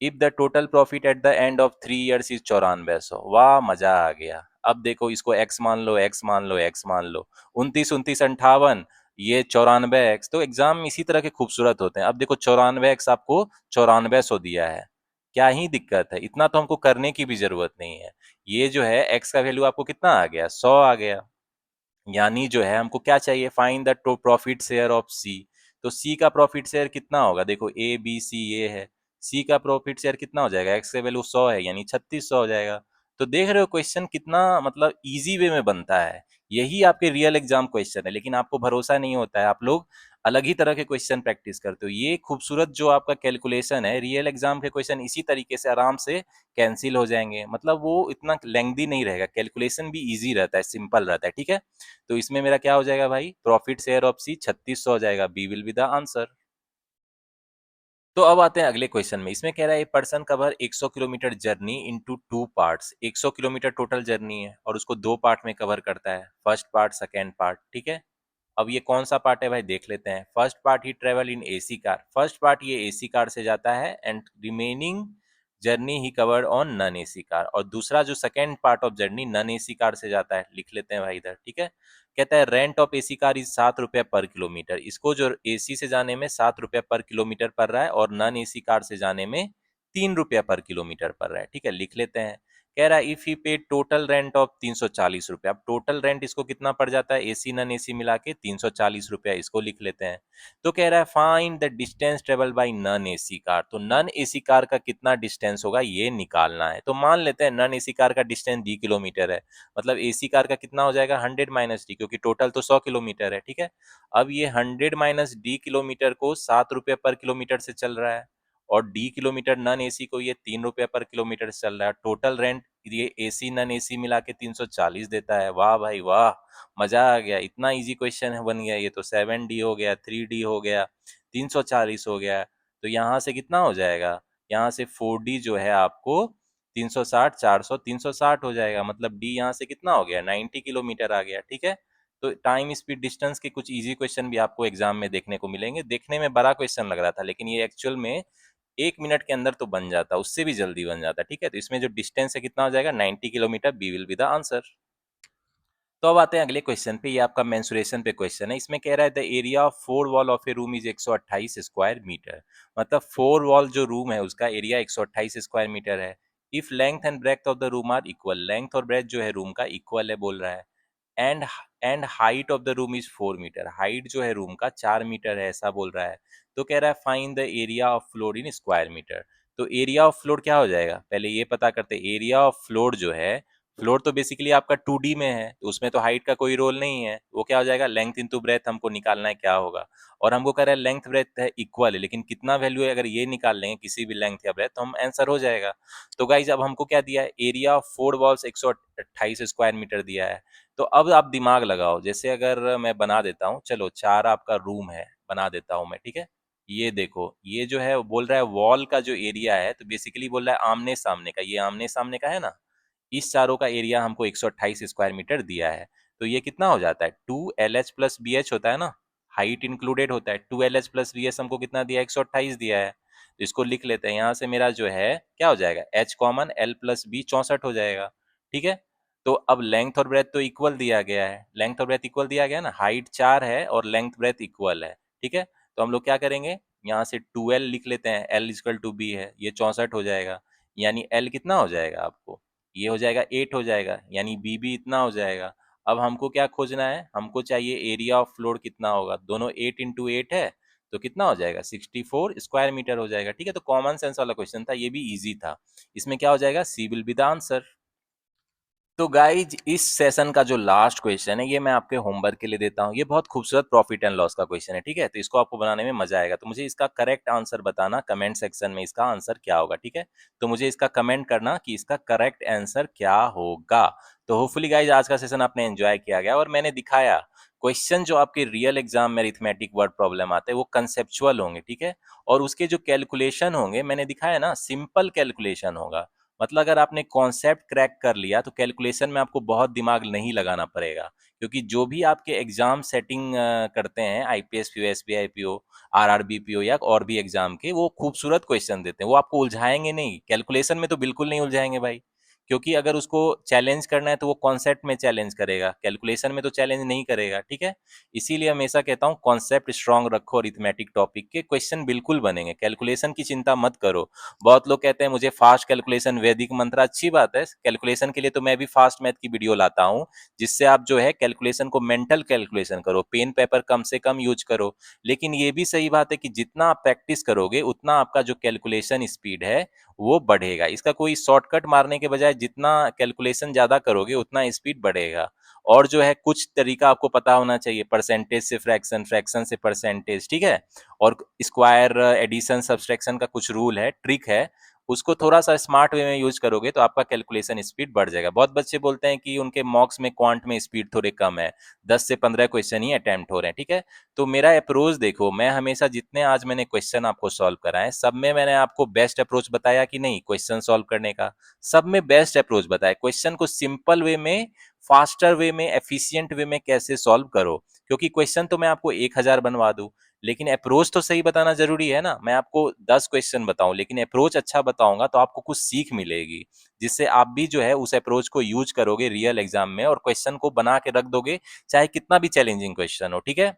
if the total profit eight the end of 3 years is 9400। वाह मजा आ गया। अब देखो इसको x मान लो, x मान लो, x मान लो, 29, 29, 58, ये 94x। तो एग्जाम में इसी तरह के खूबसूरत होते हैं। अब देखो 94x आपको 9400 दिया है, क्या ही दिक्कत है, इतना तो हमको करने की भी जरूरत नहीं है। ये जो है x का वैल्यू आपको कितना आ गया, 100 आ गया। यानी जो है हमको क्या चाहिए, find the to profit share of C. तो सी का प्रॉफिट शेयर कितना होगा, देखो ए बी सी ये है, सी का प्रॉफिट शेयर कितना हो जाएगा, एक्स का वैल्यू 100 है यानी 3600 हो जाएगा। तो देख रहे हो क्वेश्चन कितना मतलब इजी वे में बनता है। यही आपके रियल एग्जाम क्वेश्चन है, लेकिन आपको भरोसा नहीं होता है, आप लोग अलग ही तरह के क्वेश्चन प्रैक्टिस करते हो। ये खूबसूरत जो आपका कैलकुलेशन है, रियल एग्जाम के क्वेश्चन इसी तरीके से आराम से कैंसिल हो जाएंगे, मतलब वो इतना लेंथी नहीं रहेगा, कैलकुलेशन भी इजी रहता है, सिंपल रहता है, ठीक है। तो इसमें मेरा क्या हो जाएगा भाई, प्रॉफिट शेयर ऑफ सी 3600 हो जाएगा, B will be the answer. तो अब आते हैं अगले क्वेश्चन में। इसमें कह रहा है a person cover 100 kilometre journey into 2 parts. 100 kilometre total journey है और उसको 2 पार्ट में कवर करता है, फर्स्ट पार्ट सेकेंड पार्ट, ठीक है। अब ये कौन सा पार्ट है भाई, देख लेते हैं। First part he travel in AC car, first part ये एसी कार से जाता है and remaining journey he covered on non AC car. और दूसरा जो second part of journey non AC car से जाता है, लिख लेते हैं भाई इधर, ठीक है। कहता है rent of AC car is 7 रुपया पर किलोमीटर। इसको जो एसी से जाने में 7 रुपया पर किलोमीटर पड़ रहा है और नॉन एसी कार से जाने में 3 रुपया पर किलोमीटर पड़ रहा है, ठीक है, लिख लेते हैं। कह रहा है इफ ही पे टोटल रेंट ऑफ 340 रुपया। अब टोटल रेंट इसको कितना पड़ जाता है, एसी नॉन एसी मिला के 340 रुपया, इसको लिख लेते हैं। तो कह रहा है find the distance travel by non AC car. तो नॉन एसी कार का कितना डिस्टेंस होगा ये निकालना है। तो मान लेते हैं नॉन एसी कार का डिस्टेंस d किलोमीटर है, मतलब एसी कार का कितना हो जाएगा 100 - d, क्योंकि टोटल तो 100 किलोमीटर है, ठीक है। अब ये 100 - d किलोमीटर को 7 रुपये पर किलोमीटर से चल रहा है और डी किलोमीटर नॉन एसी को ये 3 रुपये पर किलोमीटर से चल रहा है। टोटल रेंट ये एसी नॉन एसी मिला के 340 देता है। वाह भाई वाह, मजा आ गया, इतना इजी क्वेश्चन है बन गया। ये तो 7D हो गया, 3D हो गया, 340 हो गया। तो यहाँ से कितना हो जाएगा, यहाँ से 4D जो है आपको 360, 400, 360 हो जाएगा, मतलब डी यहाँ से कितना हो गया 90 किलोमीटर आ गया, ठीक है। तो टाइम स्पीड डिस्टेंस के कुछ इजी क्वेश्चन भी आपको एग्जाम में देखने को मिलेंगे। देखने में बड़ा क्वेश्चन लग रहा था, लेकिन ये एक्चुअल में 1 मिनट के अंदर तो बन जाता, उससे भी जल्दी बन जाता, ठीक है। तो इसमें जो डिस्टेंस है कितना हो जाएगा 90 kilometre, B will be the answer. तो अब आते हैं अगले क्वेश्चन पे। ये आपका मेंसुरेशन पे क्वेश्चन है। इसमें कह रहा है the area of 4 wall of a room is 128 square metre. मतलब 4 वॉल जो रूम है उसका एरिया 128 स्क्वायर मीटर है। If length and breadth of the room are equal, length और ब्रेथ जो है रूम का इक्वल है बोल रहा है। And and height of the room is 4 metre, height जो है रूम का 4 मीटर है ऐसा बोल रहा है। तो कह रहा है find the area of floor in square metre. तो एरिया ऑफ फ्लोर क्या हो जाएगा, पहले ये पता करते हैं। एरिया ऑफ फ्लोर जो है, फ्लोर तो बेसिकली आपका 2D में है, तो उसमें तो हाइट का कोई रोल नहीं है, वो क्या हो जाएगा लेंथ इंटू ब्रेथ, हमको निकालना है क्या होगा। और हमको कह रहा है लेंथ ब्रेथ है इक्वल है, लेकिन कितना वैल्यू है अगर ये निकाल लेंगे किसी भी लेंथ या ब्रेथ तो हम आंसर हो जाएगा। तो गाइज अब हमको क्या दिया है, area of 4 walls 128 square metre दिया है। तो अब आप दिमाग लगाओ, जैसे अगर मैं बना देता हूँ, चलो 4 आपका रूम है, बना देता हूँ मैं, ठीक है। ये देखो ये जो है बोल रहा है वॉल का जो एरिया है, तो बेसिकली बोल रहा है आमने सामने का, ये आमने सामने का है ना, इस चारों का एरिया हमको 128 स्क्वायर मीटर दिया है। तो ये कितना हो जाता है 2LH प्लस BH होता है ना, हाइट इंक्लूडेड होता है। 2LH प्लस BH हमको कितना दिया है 128 दिया है। तो इसको लिख लेते हैं, यहाँ से मेरा जो है क्या हो जाएगा H common, L plus B 64 हो जाएगा, ठीक है। तो अब लेंथ और ब्रेथ तो इक्वल दिया गया है, लेंथ और ब्रेथ इक्वल दिया गया है ना, हाइट 4 है और लेंथ ब्रेथ इक्वल है, ठीक है। तो हम लोग क्या करेंगे, यहाँ से 2L लिख लेते हैं, L इक्वल टू B है, ये 64 हो जाएगा। यानी L कितना हो जाएगा आपको, ये हो जाएगा 8 हो जाएगा, यानी बी भी इतना हो जाएगा। अब हमको क्या खोजना है, हमको चाहिए एरिया ऑफ फ्लोर कितना होगा, दोनों 8 इंटू 8 है तो कितना हो जाएगा 64 स्क्वायर मीटर हो जाएगा। ठीक है, तो कॉमन सेंस वाला क्वेश्चन था, ये भी इजी था। इसमें क्या हो जाएगा, सी विल बी द आंसर। तो गाइज इस सेशन का जो लास्ट क्वेश्चन है ये मैं आपके होमवर्क के लिए देता हूँ। ये बहुत खूबसूरत प्रॉफिट एंड लॉस का क्वेश्चन है, ठीक है, तो इसको आपको बनाने में मजा आएगा। तो मुझे इसका करेक्ट आंसर बताना कमेंट सेक्शन में, इसका आंसर क्या होगा। ठीक है, तो मुझे इसका कमेंट करना कि इसका करेक्ट आंसर क्या होगा। तो होपफुली गाइज आज का सेशन आपने एंजॉय किया गया और मैंने दिखाया क्वेश्चन जो आपके रियल एग्जाम में अरिथमेटिक वर्ड प्रॉब्लम आते हैं वो कंसेप्चुअल होंगे। ठीक है, और उसके जो कैलकुलेशन होंगे मैंने दिखाया ना, सिंपल कैलकुलेशन होगा। मतलब अगर आपने कॉन्सेप्ट क्रैक कर लिया तो कैलकुलेशन में आपको बहुत दिमाग नहीं लगाना पड़ेगा, क्योंकि जो भी आपके एग्जाम सेटिंग करते हैं IPS PO, SBI PO, RRB PO या और भी एग्जाम के, वो खूबसूरत क्वेश्चन देते हैं, वो आपको उलझाएंगे नहीं। कैलकुलेशन में तो बिल्कुल नहीं उलझाएंगे भाई, क्योंकि अगर उसको चैलेंज करना है तो वो कॉन्सेप्ट में चैलेंज करेगा, कैलकुलेशन में तो चैलेंज नहीं करेगा। ठीक है, इसीलिए हमेशा कहता हूँ कॉन्सेप्ट स्ट्रांग रखो, अरिथमेटिक टॉपिक के क्वेश्चन बिल्कुल बनेंगे, कैलकुलेशन की चिंता मत करो। बहुत लोग कहते हैं मुझे फास्ट कैलकुलेशन, वैदिक मंत्र, अच्छी बात है, कैलकुलेशन के लिए तो मैं भी फास्ट मैथ की वीडियो लाता हूँ, जिससे आप जो है कैलकुलेशन को मेंटल कैलकुलेशन करो, पेन पेपर कम से कम यूज करो। लेकिन ये भी सही बात है कि जितना आप प्रैक्टिस करोगे उतना आपका जो कैलकुलेशन स्पीड है वो बढ़ेगा। इसका कोई शॉर्टकट मारने के बजाय जितना कैलकुलेशन ज्यादा करोगे उतना स्पीड बढ़ेगा। और जो है कुछ तरीका आपको पता होना चाहिए, परसेंटेज से फ्रैक्शन, फ्रैक्शन से परसेंटेज। ठीक है, और स्क्वायर, एडिशन, सब्सट्रैक्शन का कुछ रूल है, ट्रिक है, उसको थोड़ा सा स्मार्ट वे में यूज करोगे तो आपका कैलकुलेशन स्पीड बढ़ जाएगा। बहुत बच्चे बोलते हैं कि उनके मॉक्स में क्वांट में स्पीड थोड़े कम है, 10 से 15 क्वेश्चन ही अटेम्प्ट हो रहे हैं। ठीक है, तो मेरा अप्रोच देखो, मैं हमेशा जितने आज मैंने क्वेश्चन आपको सॉल्व कराए सब में मैंने आपको बेस्ट अप्रोच बताया कि नहीं, क्वेश्चन सॉल्व करने का सब में बेस्ट अप्रोच बताया। क्वेश्चन को सिंपल वे में, फास्टर वे में, एफिशिएंट वे में कैसे सॉल्व करो, क्योंकि क्वेश्चन तो मैं आपको 1000 बनवा दूं, लेकिन अप्रोच तो सही बताना जरूरी है ना। मैं आपको 10 क्वेश्चन बताऊं लेकिन अप्रोच अच्छा बताऊंगा तो आपको कुछ सीख मिलेगी, जिससे आप भी जो है उस अप्रोच को यूज करोगे रियल एग्जाम में और क्वेश्चन को बना के रख दोगे, चाहे कितना भी चैलेंजिंग क्वेश्चन हो। ठीक है,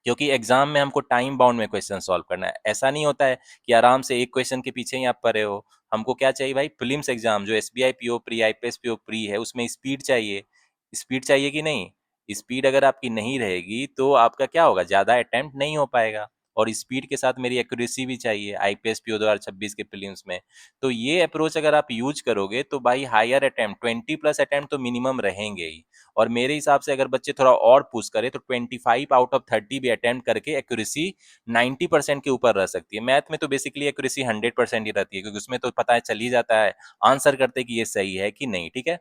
क्योंकि एग्जाम में हमको टाइम बाउंड में क्वेश्चन सॉल्व करना है, ऐसा नहीं होता है कि आराम से एक क्वेश्चन के पीछे ही आप पढ़े हो। हमको क्या चाहिए भाई, प्रीलिम्स एग्जाम जो SBI PO pre, IPS PO pre है, उसमें स्पीड चाहिए। स्पीड चाहिए कि नहीं, स्पीड अगर आपकी नहीं रहेगी तो आपका क्या होगा, ज्यादा अटेम्प्ट नहीं हो पाएगा। और स्पीड के साथ मेरी एक्यूरेसी भी चाहिए आईपीएस पीओ 2026 के प्रीलिम्स में। तो ये अप्रोच अगर आप यूज करोगे तो भाई हायर अटेम्प्ट, 20+ अटेम्प्ट तो मिनिमम रहेंगे ही। और मेरे हिसाब से अगर बच्चे थोड़ा और पुश करें तो 25 आउट ऑफ 30 भी अटेम्प्ट करके एक्यूरेसी 90% के ऊपर रह सकती है। मैथ में तो बेसिकली एक्यूरेसी 100% ही रहती है, क्योंकि उसमें तो पता है चल ही जाता है आंसर करते कि ये सही है कि नहीं। ठीक है,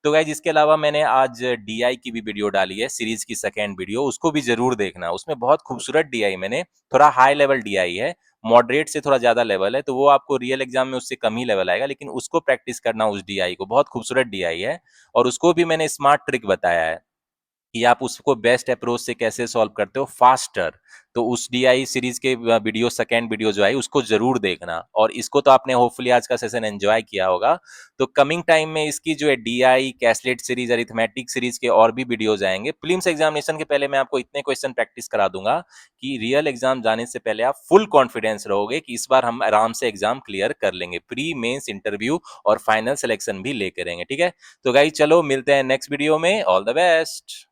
तो गाइज इसके अलावा मैंने आज डीआई की भी वीडियो डाली है, सीरीज की सेकेंड वीडियो, उसको भी जरूर देखना। उसमें बहुत खूबसूरत डीआई, मैंने थोड़ा हाई लेवल डीआई है, मॉडरेट से थोड़ा ज्यादा लेवल है, तो वो आपको रियल एग्जाम में उससे कम ही लेवल आएगा, लेकिन उसको प्रैक्टिस करना उस डीआई को, बहुत खूबसूरत डीआई है। और उसको भी मैंने स्मार्ट ट्रिक बताया है कि आप उसको बेस्ट अप्रोच से कैसे सॉल्व करते हो फास्टर। तो उस डीआई सीरीज के वीडियो, सेकेंड वीडियो जो आई उसको जरूर देखना। और इसको तो आपने होपफुली आज का सेशन एंजॉय किया होगा। तो कमिंग टाइम में इसकी जो है डीआई, कैसलेट सीरीज, अरिथमेटिक सीरीज के और भी वीडियोज आएंगे। प्रीलिम्स एग्जामिनेशन के पहले मैं आपको इतने क्वेश्चन प्रैक्टिस करा दूंगा कि रियल एग्जाम जाने से पहले आप फुल कॉन्फिडेंस रहोगे कि इस बार हम आराम से एग्जाम क्लियर कर लेंगे, प्री मेंस इंटरव्यू और फाइनल सिलेक्शन भी लेकर रहेंगे। ठीक है, तो गाइस चलो मिलते हैं नेक्स्ट वीडियो में, ऑल द बेस्ट।